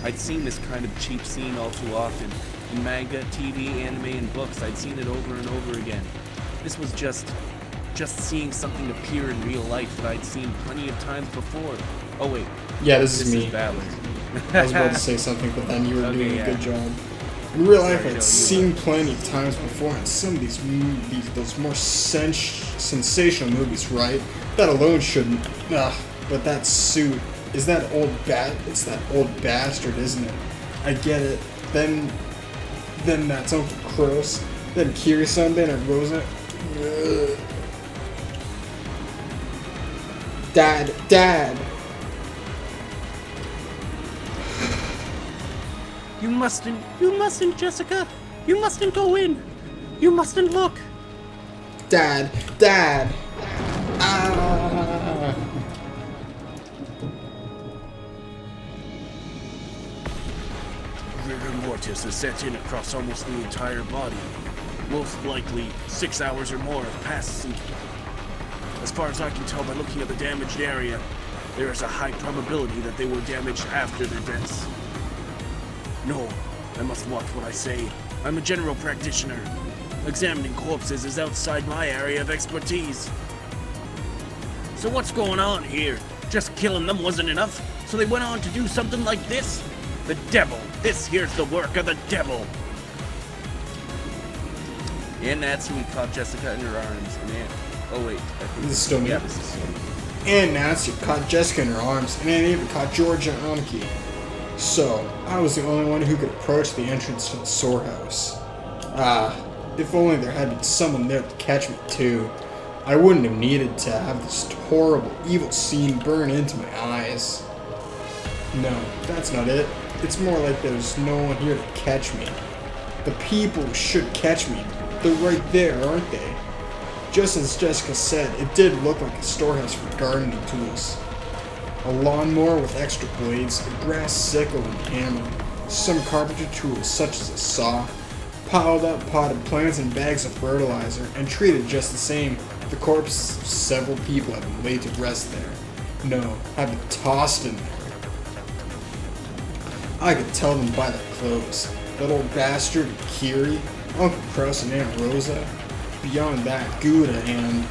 [SPEAKER 2] I'd seen this kind of cheap scene all too often. In manga, TV, anime, and books, I'd seen it over and over again. This was just seeing something appear in real life that I'd seen plenty of times before. Oh wait.
[SPEAKER 1] Yeah, this is me.
[SPEAKER 2] Is Battler.
[SPEAKER 1] I was about to say something, but then you were doing a good job. In real life, I'd seen plenty of times before in some of these movies, those more sensational movies, right? That alone shouldn't. But that suit, it's that old bastard, isn't it? I get it. Then that's Uncle Cross, then Kiri-san, then Rosa. Dad.
[SPEAKER 3] You mustn't, Jessica. You mustn't go in. You mustn't look.
[SPEAKER 1] Dad. Ah.
[SPEAKER 2] Rigor mortis has set in across almost the entire body. Most likely, 6 hours or more have passed since. As far as I can tell by looking at the damaged area, there is a high probability that they were damaged after their deaths. No, I must watch what I say. I'm a general practitioner. Examining corpses is outside my area of expertise. So what's going on here? Just killing them wasn't enough, so they went on to do something like this? The devil! This here's the work of the devil! And Natsui caught Jessica in her arms, and oh wait, I think
[SPEAKER 1] this is still me.
[SPEAKER 2] Yeah, this is still me.
[SPEAKER 1] And Natsui caught Jessica in her arms, and then even caught George and Anki. So, I was the only one who could approach the entrance to the storehouse. If only there had been someone there to catch me too. I wouldn't have needed to have this horrible, evil scene burn into my eyes. No, that's not it. It's more like there's no one here to catch me. The people who should catch me, they're right there, aren't they? Just as Jessica said, it did look like a storehouse for gardening tools. A lawnmower with extra blades, a grass sickle and hammer, some carpentry tools such as a saw, piled up potted plants and bags of fertilizer, and treated just the same. The corpses of several people have been laid to rest there. No, have been tossed in there. I could tell them by their clothes. That old bastard, Kiri, Uncle Kraus and Aunt Rosa. Beyond that, Gouda and...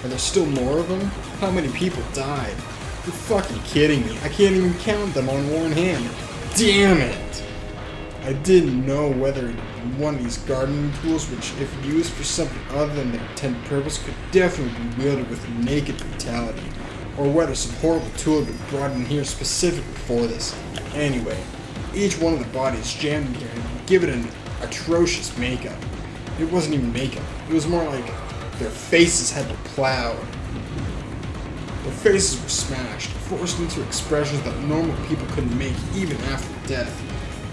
[SPEAKER 1] Are there still more of them? How many people died? You're fucking kidding me. I can't even count them on one hand. Damn it! I didn't know whether one of these gardening tools, which if used for something other than their intended purpose, could definitely be wielded with naked brutality, or whether some horrible tool had been brought in here specifically for this. Anyway, each one of the bodies jammed in here and given an atrocious makeup. It wasn't even makeup. It was more like their faces had been plowed. Their faces were smashed, forced into expressions that normal people couldn't make even after death.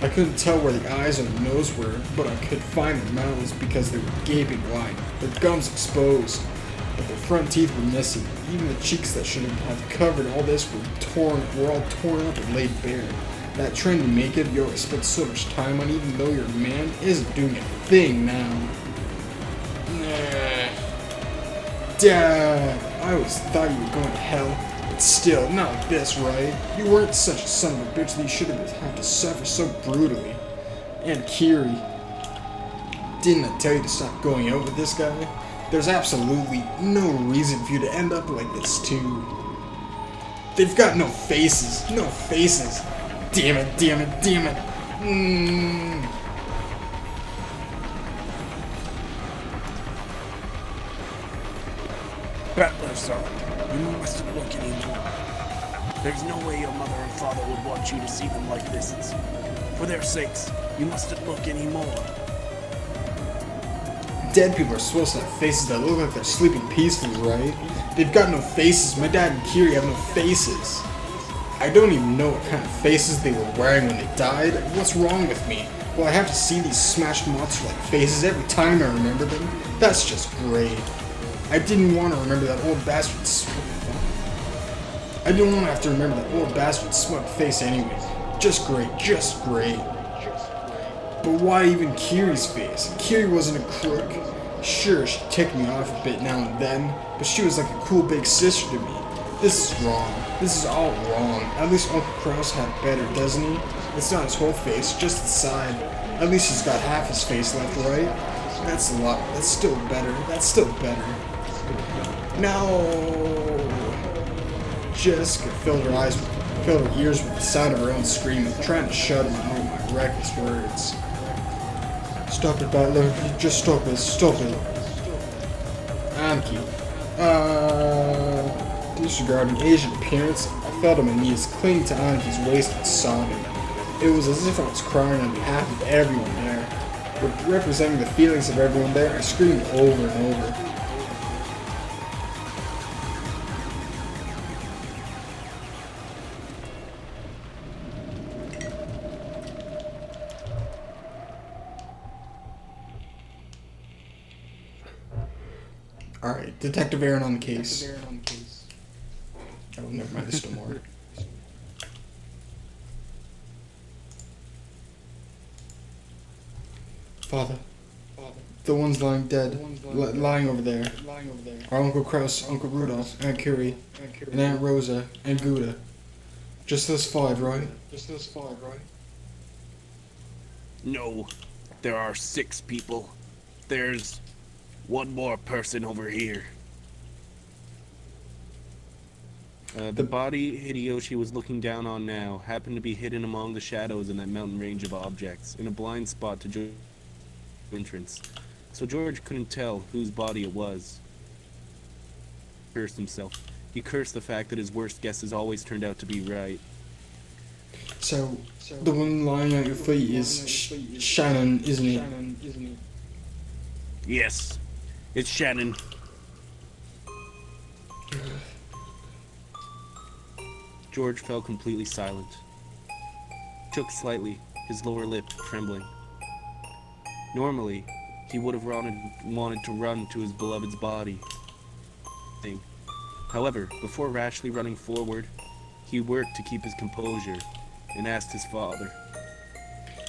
[SPEAKER 1] I couldn't tell where the eyes and the nose were, but I could find their mouths because they were gaping wide, their gums exposed. But their front teeth were missing. Even the cheeks that should have covered all this were all torn up and laid bare. That trendy makeup you always spent so much time on, even though you're a man, isn't doing a thing now. Nah. Dad, I always thought you were going to hell. But still, not like this, right? You weren't such a son of a bitch that you should have to suffer so brutally. And Kiri, didn't I tell you to stop going out with this guy? There's absolutely no reason for you to end up like this, too. They've got no faces. No faces. Damn it, damn it, damn it.
[SPEAKER 2] Butler, son, you mustn't look anymore. There's no way your mother and father would want you to see them like this. For their sakes, you mustn't look anymore.
[SPEAKER 1] Dead people are supposed to have faces that look like they're sleeping peacefully, right? They've got no faces. My dad and Kiri have no faces. I don't even know what kind of faces they were wearing when they died. What's wrong with me? Will I have to see these smashed monster-like faces every time I remember them? That's just great. I didn't want to remember that old bastard I didn't want to have to remember that old bastard smug face anyway. Just great, just great. But why even Kiri's face? Kiri wasn't a crook. Sure, she ticked me off a bit now and then, but she was like a cool big sister to me. This is wrong. This is all wrong. At least Uncle Kraus had better, doesn't he? It's not his whole face, just the side. At least he's got half his face left, right? That's a lot. That's still better. That's still better. No! Jessica filled her ears with the sound of her own screaming, trying to shut out my reckless words. Stop it, Butler. Just stop it. Stop it. Anki. Disregarding Asian appearance, I fell to my knees, clinging to Anki's waist and sobbing. It was as if I was crying on behalf of everyone there. Representing the feelings of everyone there, I screamed over and over. Alright, Detective Aaron on the case. Oh, never mind, there's still more. Father. The ones lying dead. Lying over there. Our Uncle Kraus, Uncle Rudolph, Aunt Kiri, and Aunt Rosa, and Gouda. Just those five, right?
[SPEAKER 2] No, there are 6 people. There's one more person over here. The body Hideyoshi was looking down on now happened to be hidden among the shadows in that mountain range of objects, in a blind spot to George's entrance. So George couldn't tell whose body it was. He cursed himself. He cursed the fact that his worst guesses always turned out to be right.
[SPEAKER 1] So, the one lying at your feet is Shannon, isn't it?
[SPEAKER 2] Yes, it's Shannon. George fell completely silent. Shook slightly, his lower lip trembling. Normally, he would have wanted to run to his beloved's body. However, before rashly running forward, he worked to keep his composure and asked his father.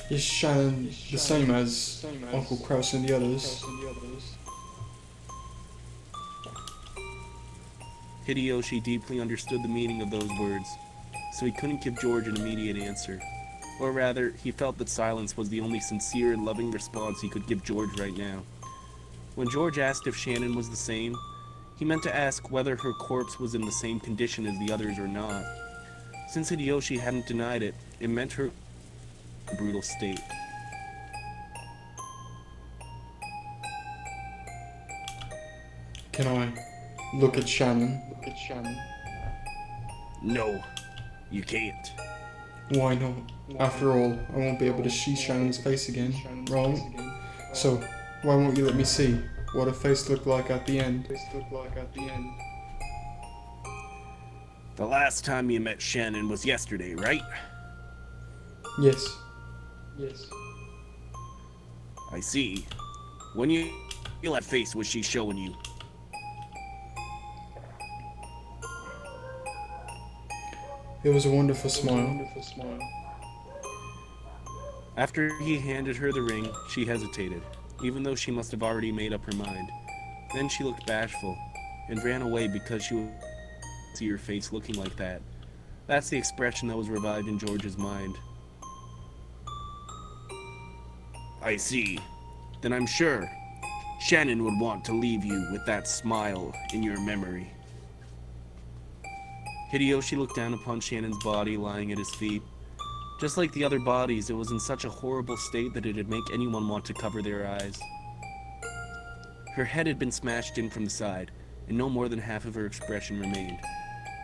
[SPEAKER 1] Is Shannon the same as Uncle Kraus and the others?
[SPEAKER 2] Hideyoshi deeply understood the meaning of those words, so he couldn't give George an immediate answer. Or rather, he felt that silence was the only sincere and loving response he could give George right now. When George asked if Shannon was the same, he meant to ask whether her corpse was in the same condition as the others or not. Since Hideyoshi hadn't denied it, it meant her brutal state.
[SPEAKER 1] Can I look at Shannon?
[SPEAKER 2] No, you can't.
[SPEAKER 1] Why not? After all, I won't be able to see Shannon's face again, right? So, why won't you let me see what her face looked like at the end?
[SPEAKER 2] The last time you met Shannon was yesterday, right?
[SPEAKER 1] Yes.
[SPEAKER 2] I see. When you feel that face was she showing you?
[SPEAKER 1] It was a wonderful smile.
[SPEAKER 2] After he handed her the ring, she hesitated, even though she must have already made up her mind. Then she looked bashful, and ran away because she would see her face looking like that. That's the expression that was revived in George's mind. I see. Then I'm sure Shannon would want to leave you with that smile in your memory. Hideyoshi looked down upon Shannon's body lying at his feet. Just like the other bodies, it was in such a horrible state that it'd make anyone want to cover their eyes. Her head had been smashed in from the side, and no more than half of her expression remained.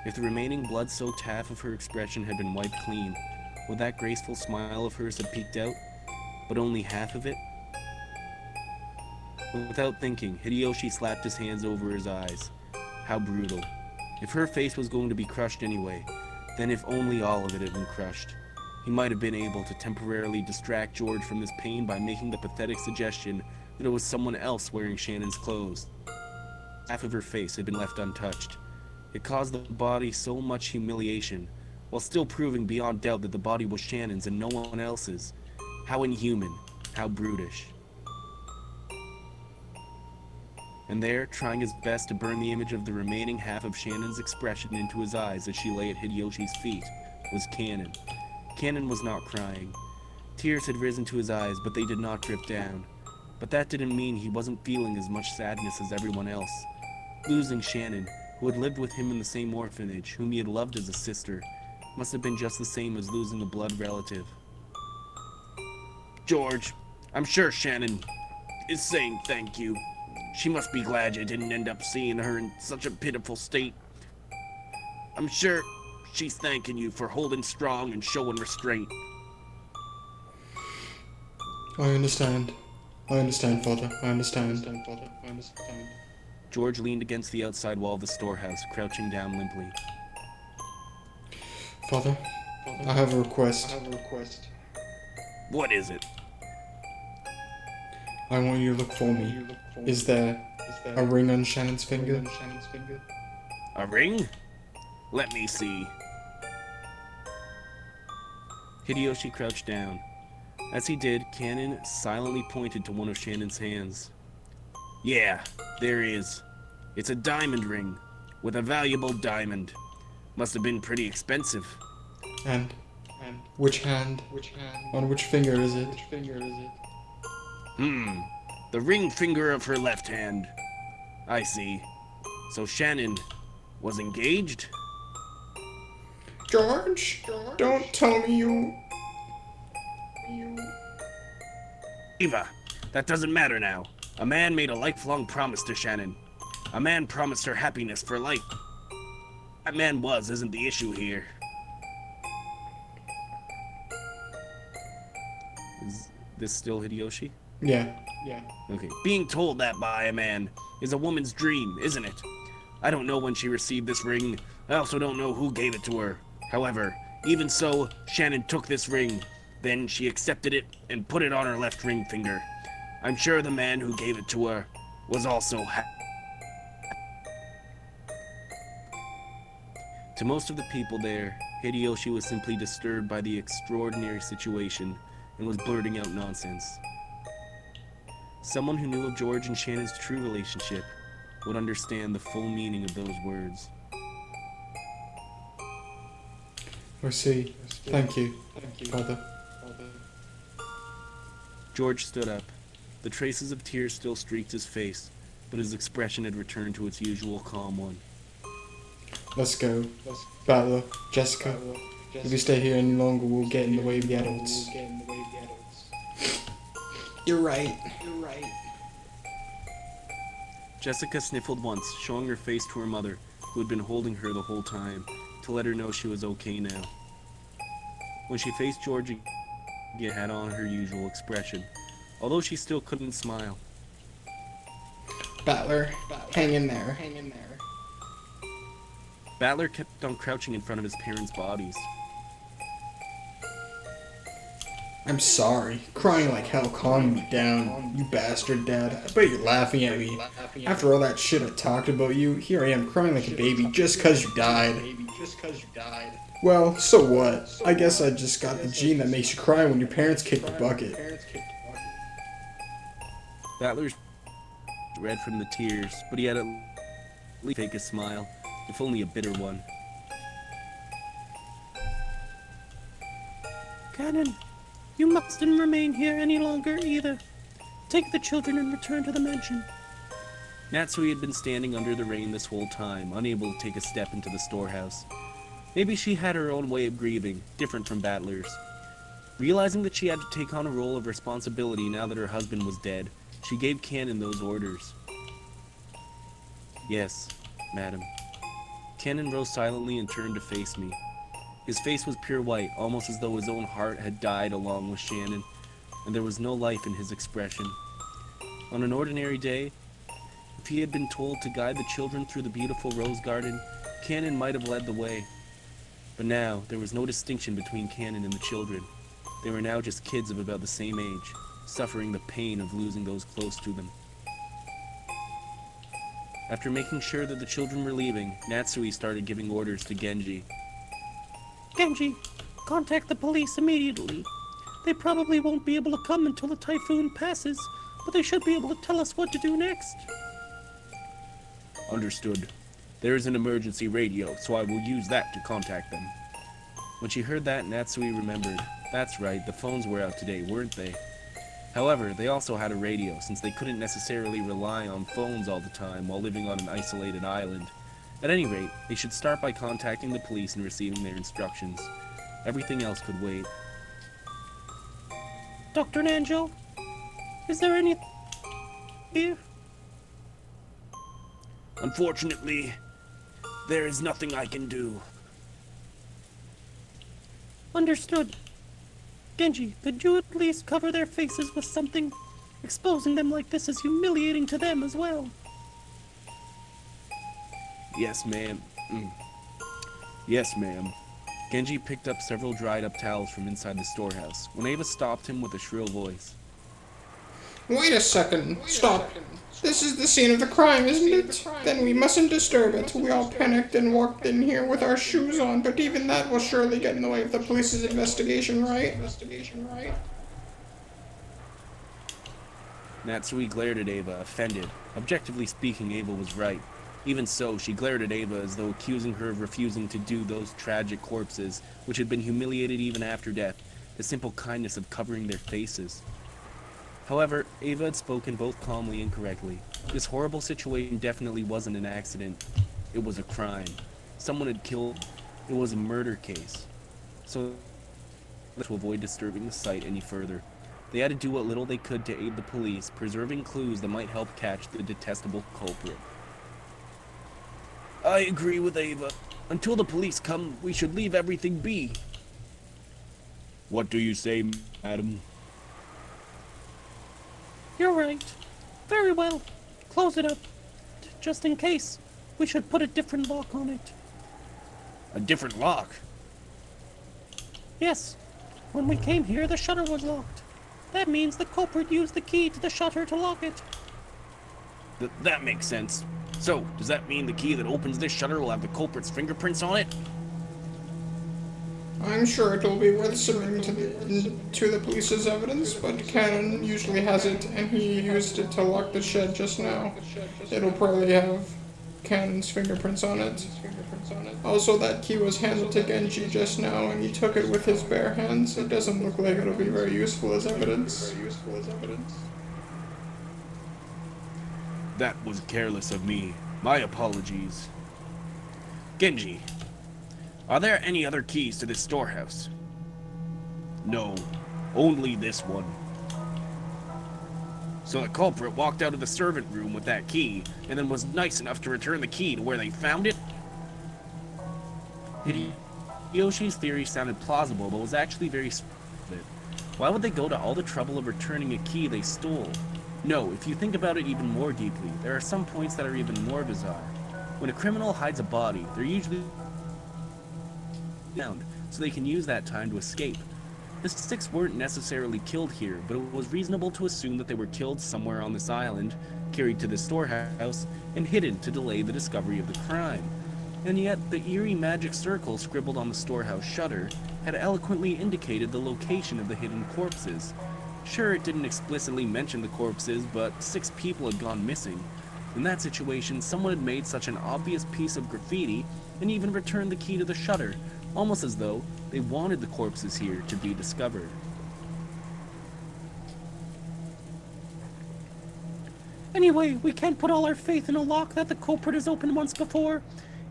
[SPEAKER 2] If the remaining blood-soaked half of her expression had been wiped clean, would that graceful smile of hers have peeked out? But only half of it? Without thinking, Hideyoshi slapped his hands over his eyes. How brutal. If her face was going to be crushed anyway, then if only all of it had been crushed, he might have been able to temporarily distract George from his pain by making the pathetic suggestion that it was someone else wearing Shannon's clothes. Half of her face had been left untouched. It caused the body so much humiliation, while still proving beyond doubt that the body was Shannon's and no one else's. How inhuman, how brutish. And there, trying his best to burn the image of the remaining half of Shannon's expression into his eyes as she lay at Hideyoshi's feet, was Cannon. Cannon was not crying. Tears had risen to his eyes, but they did not drip down. But that didn't mean he wasn't feeling as much sadness as everyone else. Losing Shannon, who had lived with him in the same orphanage, whom he had loved as a sister, must have been just the same as losing a blood relative. George, I'm sure Shannon is saying thank you. She must be glad you didn't end up seeing her in such a pitiful state. I'm sure she's thanking you for holding strong and showing restraint.
[SPEAKER 1] I understand, Father. I understand.
[SPEAKER 2] George leaned against the outside wall of the storehouse, crouching down limply.
[SPEAKER 1] Father, I have a request.
[SPEAKER 2] What is it?
[SPEAKER 1] I want you to look for me. Is there a ring on Shannon's finger?
[SPEAKER 2] A ring? Let me see. Hideyoshi crouched down. As he did, Cannon silently pointed to one of Shannon's hands. Yeah, there is. It's a diamond ring, with a valuable diamond. Must have been pretty expensive.
[SPEAKER 1] And which hand? On which finger is it?
[SPEAKER 2] The ring finger of her left hand. I see. So Shannon was engaged?
[SPEAKER 1] George, don't tell me you...
[SPEAKER 2] Eva, that doesn't matter now. A man made a lifelong promise to Shannon. A man promised her happiness for life. That man isn't the issue here. Is this still Hideyoshi?
[SPEAKER 1] Yeah.
[SPEAKER 2] Okay. Being told that by a man is a woman's dream, isn't it? I don't know when she received this ring. I also don't know who gave it to her. However, even so, Shannon took this ring. Then she accepted it and put it on her left ring finger. I'm sure the man who gave it to her was also To most of the people there, Hideyoshi was simply disturbed by the extraordinary situation and was blurting out nonsense. Someone who knew of George and Shannon's true relationship would understand the full meaning of those words.
[SPEAKER 1] I see. Thank you, Father.
[SPEAKER 2] George stood up. The traces of tears still streaked his face, but his expression had returned to its usual calm one.
[SPEAKER 1] Let's go. Bella, Jessica. If we stay here any longer, we'll get in the way of the adults. You're right.
[SPEAKER 2] Jessica sniffled once, showing her face to her mother, who had been holding her the whole time, to let her know she was okay now. When she faced George, she had on her usual expression, although she still couldn't smile.
[SPEAKER 1] Battler, hang in there.
[SPEAKER 2] Battler kept on crouching in front of his parents' bodies.
[SPEAKER 1] I'm sorry. Crying like hell calmed me down, you bastard, Dad. I bet you're laughing at me. After all that shit I talked about you, here I am crying like a baby just 'cause you died. Well, so what? I guess I just got the gene that makes you cry when your parents kick the bucket.
[SPEAKER 2] Battler's red from the tears, but he had at least fake a smile, if only a bitter one.
[SPEAKER 3] Cannon, you mustn't remain here any longer either. Take the children and return to the mansion.
[SPEAKER 2] Natsui had been standing under the rain this whole time, unable to take a step into the storehouse. Maybe she had her own way of grieving, different from Battler's. Realizing that she had to take on a role of responsibility now that her husband was dead, she gave Cannon those orders. Yes, madam. Cannon rose silently and turned to face me. His face was pure white, almost as though his own heart had died along with Shannon, and there was no life in his expression. On an ordinary day, if he had been told to guide the children through the beautiful rose garden, Cannon might have led the way. But now, there was no distinction between Cannon and the children. They were now just kids of about the same age, suffering the pain of losing those close to them. After making sure that the children were leaving, Natsui started giving orders to Genji.
[SPEAKER 3] Genji, contact the police immediately. They probably won't be able to come until the typhoon passes, but they should be able to tell us what to do next.
[SPEAKER 2] Understood. There is an emergency radio, so I will use that to contact them. When she heard that, Natsui remembered. That's right, the phones were out today, weren't they? However, they also had a radio, since they couldn't necessarily rely on phones all the time while living on an isolated island. At any rate, they should start by contacting the police and receiving their instructions. Everything else could wait.
[SPEAKER 3] Dr. Nanjo, is there any here?
[SPEAKER 2] Unfortunately, there is nothing I can do.
[SPEAKER 3] Understood. Genji, could you at least cover their faces with something? Exposing them like this is humiliating to them as well.
[SPEAKER 2] Yes, ma'am. Yes, ma'am. Genji picked up several dried-up towels from inside the storehouse, when Ava stopped him with a shrill voice.
[SPEAKER 1] Wait a second. Stop. This is the scene of the crime, isn't it? Then we mustn't disturb it. We all panicked and walked in here with our shoes on, but even that will surely get in the way of the police's investigation, right?
[SPEAKER 2] Natsui glared at Ava, offended. Objectively speaking, Ava was right. Even so, she glared at Ava as though accusing her of refusing to do those tragic corpses, which had been humiliated even after death, the simple kindness of covering their faces. However, Ava had spoken both calmly and correctly. This horrible situation definitely wasn't an accident. It was a crime. Someone had killed. It was a murder case. So, to avoid disturbing the site any further, they had to do what little they could to aid the police, preserving clues that might help catch the detestable culprit. I agree with Ava. Until the police come, we should leave everything be. What do you say, madam?
[SPEAKER 3] You're right. Very well. Close it up. Just in case, we should put a different lock on it.
[SPEAKER 2] A different lock?
[SPEAKER 3] Yes. When we came here, the shutter was locked. That means the culprit used the key to the shutter to lock it.
[SPEAKER 2] That makes sense. So, does that mean the key that opens this shutter will have the culprit's fingerprints on it?
[SPEAKER 1] I'm sure it will be worth submitting to the police as evidence, but Cannon usually has it, and he used it to lock the shed just now. It'll probably have Cannon's fingerprints on it. Also, that key was handed to Genji just now, and he took it with his bare hands. It doesn't look like it'll be very useful as evidence.
[SPEAKER 2] That was careless of me. My apologies. Genji, are there any other keys to this storehouse? No, only this one. So the culprit walked out of the servant room with that key, and then was nice enough to return the key to where they found it? Yoshi's theory sounded plausible, but was actually very stupid. Why would they go to all the trouble of returning a key they stole? No, if you think about it even more deeply, there are some points that are even more bizarre. When a criminal hides a body, they're usually found, so they can use that time to escape. The six weren't necessarily killed here, but it was reasonable to assume that they were killed somewhere on this island, carried to the storehouse, and hidden to delay the discovery of the crime. And yet, the eerie magic circle scribbled on the storehouse shutter had eloquently indicated the location of the hidden corpses. Sure, it didn't explicitly mention the corpses, but 6 people had gone missing. In that situation, someone had made such an obvious piece of graffiti and even returned the key to the shutter, almost as though they wanted the corpses here to be discovered.
[SPEAKER 3] Anyway, we can't put all our faith in a lock that the culprit has opened once before.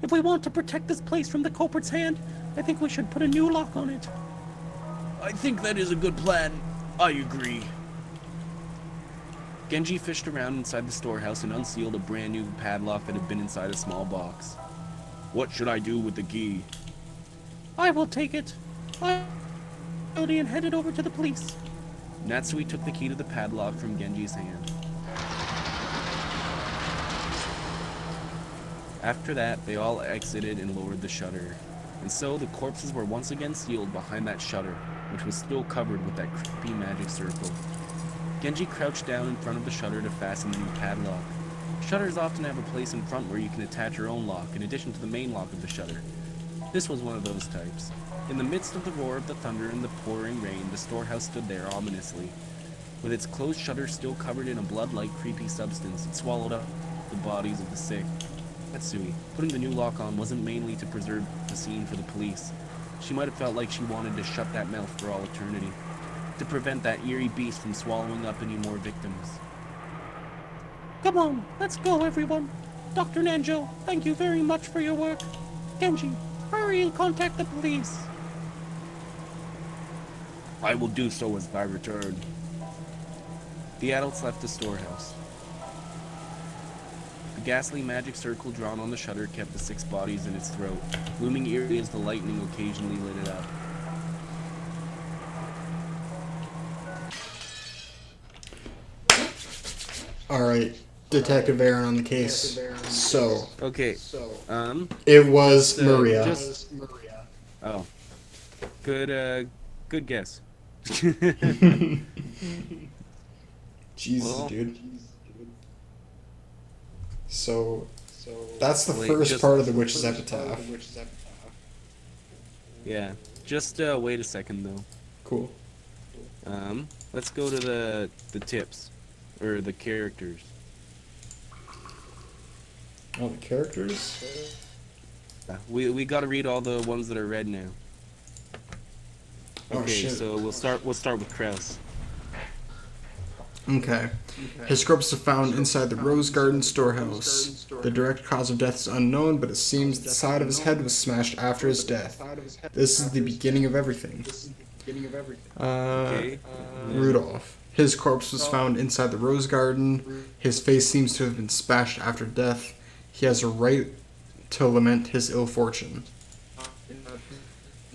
[SPEAKER 3] If we want to protect this place from the culprit's hand, I think we should put a new lock on it.
[SPEAKER 2] I think that is a good plan. I agree. Genji fished around inside the storehouse and unsealed a brand new padlock that had been inside a small box. What should I do with the key?
[SPEAKER 3] I will take it. And head it over to the police.
[SPEAKER 2] Natsui took the key to the padlock from Genji's hand. After that, they all exited and lowered the shutter. And so the corpses were once again sealed behind that shutter, which was still covered with that creepy magic circle. Genji crouched down in front of the shutter to fasten the new padlock. Shutters often have a place in front where you can attach your own lock, in addition to the main lock of the shutter. This was one of those types. In the midst of the roar of the thunder and the pouring rain, the storehouse stood there ominously. With its closed shutter still covered in a blood-like creepy substance, it swallowed up the bodies of the sick. Matsui, putting the new lock on wasn't mainly to preserve the scene for the police. She might have felt like she wanted to shut that mouth for all eternity, to prevent that eerie beast from swallowing up any more victims.
[SPEAKER 3] Come on, let's go, everyone. Dr. Nanjo, thank you very much for your work. Genji, hurry and contact the police.
[SPEAKER 2] I will do so as I return. The adults left the storehouse. The ghastly magic circle drawn on the shutter kept the 6 bodies in its throat, looming eerie as the lightning occasionally lit it up.
[SPEAKER 1] Alright, Detective Aaron on the case. So,
[SPEAKER 2] Okay,
[SPEAKER 1] it was Maria.
[SPEAKER 2] Oh. Good guess.
[SPEAKER 1] Jesus,
[SPEAKER 2] Well,
[SPEAKER 1] dude. So, that's the
[SPEAKER 2] Wait,
[SPEAKER 1] first
[SPEAKER 2] just-
[SPEAKER 1] part of the witch's epitaph.
[SPEAKER 2] Yeah, just wait a second though.
[SPEAKER 1] Cool.
[SPEAKER 2] Let's go to the tips, or the characters.
[SPEAKER 1] All the characters?
[SPEAKER 2] We gotta read all the ones that are red now.
[SPEAKER 1] Oh,
[SPEAKER 2] Okay,
[SPEAKER 1] shit.
[SPEAKER 2] so we'll start with Kraus.
[SPEAKER 1] Okay. His corpse was found inside the Rose Garden storehouse. The direct cause of death is unknown, but it seems the side of his head was smashed after his death. This is the beginning of everything.
[SPEAKER 2] Okay.
[SPEAKER 1] Rudolph. His corpse was found inside the Rose Garden. His face seems to have been smashed after death. He has a right to lament his ill fortune.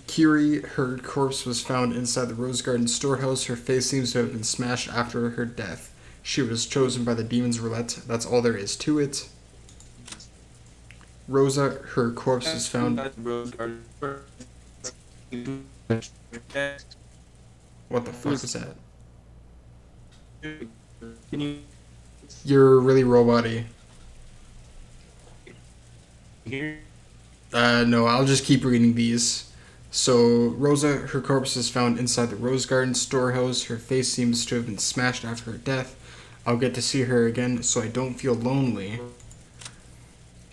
[SPEAKER 1] Kiri, her corpse was found inside the Rose Garden storehouse. Her face seems to have been smashed after her death. She was chosen by the demon's roulette. That's all there is to it. Rosa, her corpse was found... What the fuck is that?
[SPEAKER 2] Can you
[SPEAKER 1] You're really robot-y.
[SPEAKER 2] hear?
[SPEAKER 1] No, I'll just keep reading these. So, Rosa, her corpse is found inside the Rose Garden storehouse. Her face seems to have been smashed after her death. I'll get to see her again, so I don't feel lonely.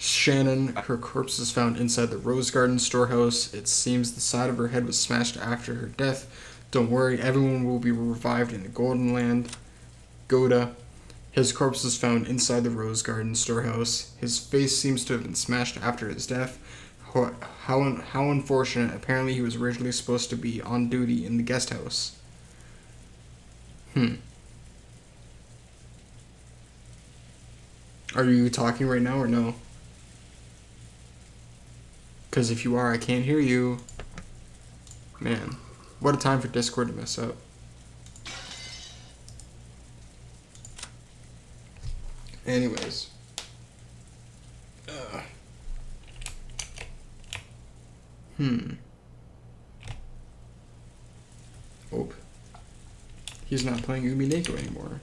[SPEAKER 1] Shannon, her corpse was found inside the Rose Garden storehouse. It seems the side of her head was smashed after her death. Don't worry, everyone will be revived in the Golden Land. Goda. His corpse was found inside the Rose Garden storehouse. His face seems to have been smashed after his death. How unfortunate. Apparently he was originally supposed to be on duty in the guest house. Are you talking right now or no? Because if you are, I can't hear you. Man, what a time for Discord to mess up. Anyways. Oh. He's not playing Umineko anymore.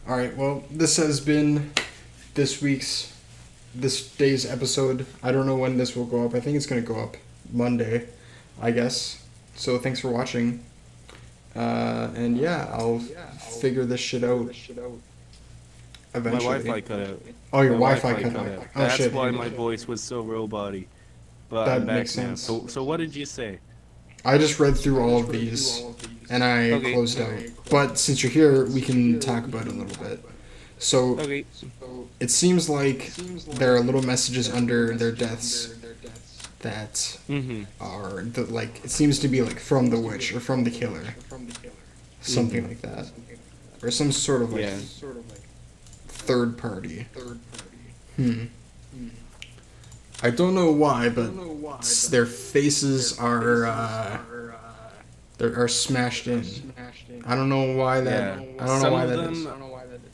[SPEAKER 1] Alright, well, this has been this day's episode. I don't know when this will go up. I think it's going to go up Monday, I guess. So thanks for watching. And yeah, I'll figure this shit out eventually.
[SPEAKER 2] My Wi-Fi cut out.
[SPEAKER 1] Oh, your
[SPEAKER 2] My
[SPEAKER 1] Wi-Fi cut out. Oh,
[SPEAKER 2] That's
[SPEAKER 1] shit.
[SPEAKER 2] why my voice was so robot-y. But
[SPEAKER 1] That
[SPEAKER 2] I'm back
[SPEAKER 1] makes
[SPEAKER 2] now.
[SPEAKER 1] sense.
[SPEAKER 2] So what did you say?
[SPEAKER 1] I just read through all of these, and I
[SPEAKER 2] Okay.
[SPEAKER 1] closed out. But since you're here, we can talk about it a little bit. So,
[SPEAKER 2] Okay.
[SPEAKER 1] it seems like there are little messages under their deaths that are, it seems to be, like, from the witch, or from the killer. Something like that. Or some sort of, like, third party. I don't know why, but their faces are smashed in. I don't know why that.
[SPEAKER 2] Yeah.
[SPEAKER 1] I don't know why that is.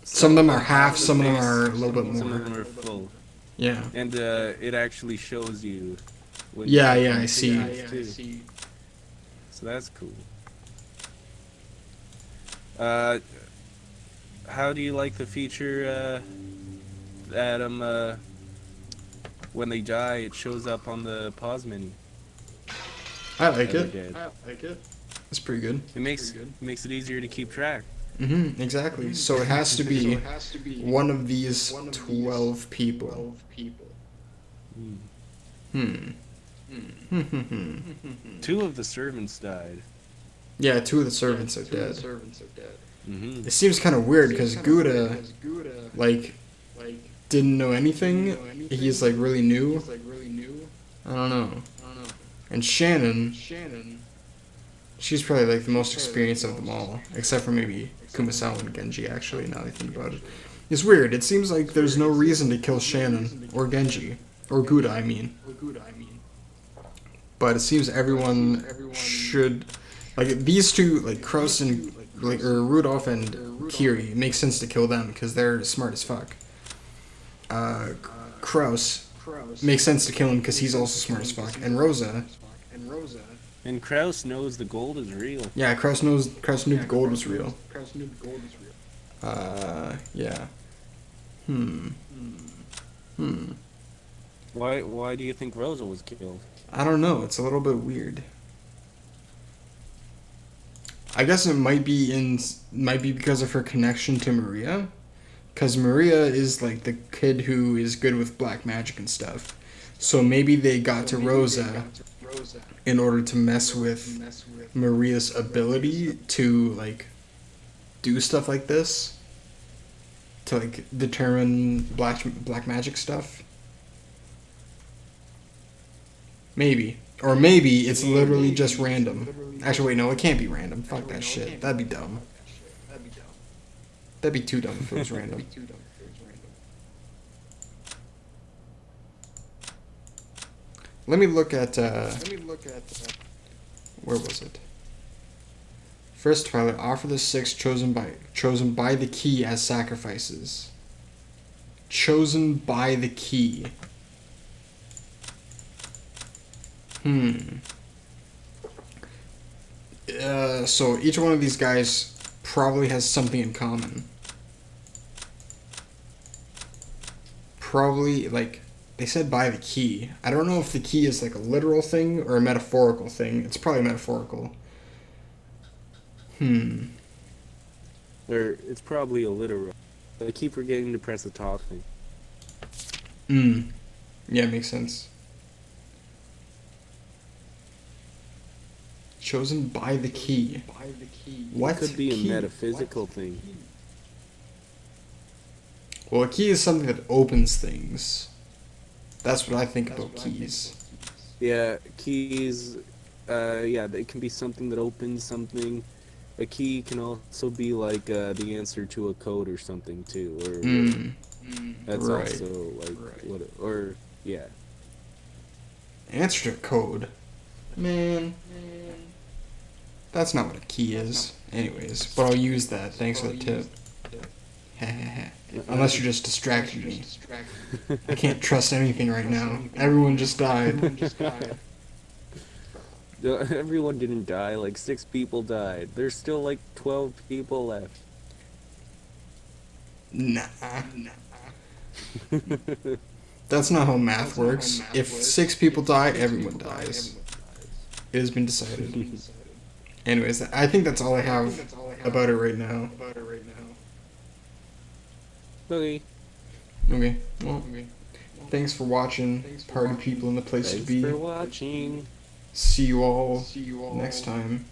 [SPEAKER 2] Some
[SPEAKER 1] of them are half. Some of them are a little bit
[SPEAKER 2] Some of
[SPEAKER 1] more.
[SPEAKER 2] them are full.
[SPEAKER 1] Yeah.
[SPEAKER 2] And it actually shows you. When
[SPEAKER 1] Yeah,
[SPEAKER 2] you-
[SPEAKER 1] yeah, I see.
[SPEAKER 2] too. So that's cool. How do you like the feature, Adam? When they die, it shows up on the pause menu.
[SPEAKER 1] I like
[SPEAKER 2] Every
[SPEAKER 1] it.
[SPEAKER 2] dead.
[SPEAKER 1] It's pretty good.
[SPEAKER 2] It makes it easier to keep track.
[SPEAKER 1] Exactly. So it has to be one of these 12 people.
[SPEAKER 2] Two of the servants died.
[SPEAKER 1] Yeah, 2 of the servants are dead.
[SPEAKER 2] Mm-hmm.
[SPEAKER 1] It seems kind of weird because Gouda, like, didn't know anything. He's like really new. I don't know. And Shannon, she's probably like the most experienced of them all, except for maybe Kumasawa and Genji. Actually, now that I think about it, it's weird. It seems like there's no reason to kill Shannon or Genji or Gouda. I mean, but it seems everyone should, like, these two, like Kraus and or Rudolph and Kiri. It makes sense to kill them because they're smart as fuck. Kraus makes sense to kill him because he's also smart as fuck. And Rosa.
[SPEAKER 2] And Kraus knows the gold is real.
[SPEAKER 1] Yeah, Kraus knew the gold was real. Yeah.
[SPEAKER 2] Why do you think Rosa was killed?
[SPEAKER 1] I don't know. It's a little bit weird. I guess it might be because of her connection to Maria. Because Maria is like the kid who is good with black magic and stuff. So maybe they got to Rosa in order to mess with Maria's ability to, like, do stuff like this. To, like, determine black magic stuff. Maybe. Or maybe it's literally just random. Actually, wait, no, it can't be random. Fuck that shit. That'd be dumb. That'd be too dumb if it was random. Let me look at, where was it? First Twilight, offer the 6 chosen by the key as sacrifices. Chosen by the key. So each one of these guys probably has something in common. Probably, like, they said by the key. I don't know if the key is like a literal thing or a metaphorical thing. It's probably metaphorical.
[SPEAKER 2] Or it's probably a literal. I keep forgetting to press the talk thing.
[SPEAKER 1] Yeah, makes sense. Chosen by the key. What
[SPEAKER 2] It could be
[SPEAKER 1] key?
[SPEAKER 2] a metaphysical thing.
[SPEAKER 1] Well, a key is something that opens things. That's what I think about keys.
[SPEAKER 2] Yeah, keys. Yeah, it can be something that opens something. A key can also be like the answer to a code or something too, or that's
[SPEAKER 1] Right.
[SPEAKER 2] also like what, or yeah.
[SPEAKER 1] Answer to code. Man. That's not what a key is. Anyways, but I'll use that. Thanks for the tip. Unless you're just distracting me. I can't trust anything right now. Everyone just died.
[SPEAKER 2] No, everyone didn't die. Like 6 people died. There's still like 12 people left.
[SPEAKER 1] Nah. That's not how math works. If 6 people die, everyone dies. It has been decided. Anyways, I think that's all I have about it right now.
[SPEAKER 2] Okay.
[SPEAKER 1] Okay, well, thanks for watching, party people in the place to
[SPEAKER 2] Thanks
[SPEAKER 1] be.
[SPEAKER 2] for watching.
[SPEAKER 1] See you all next time.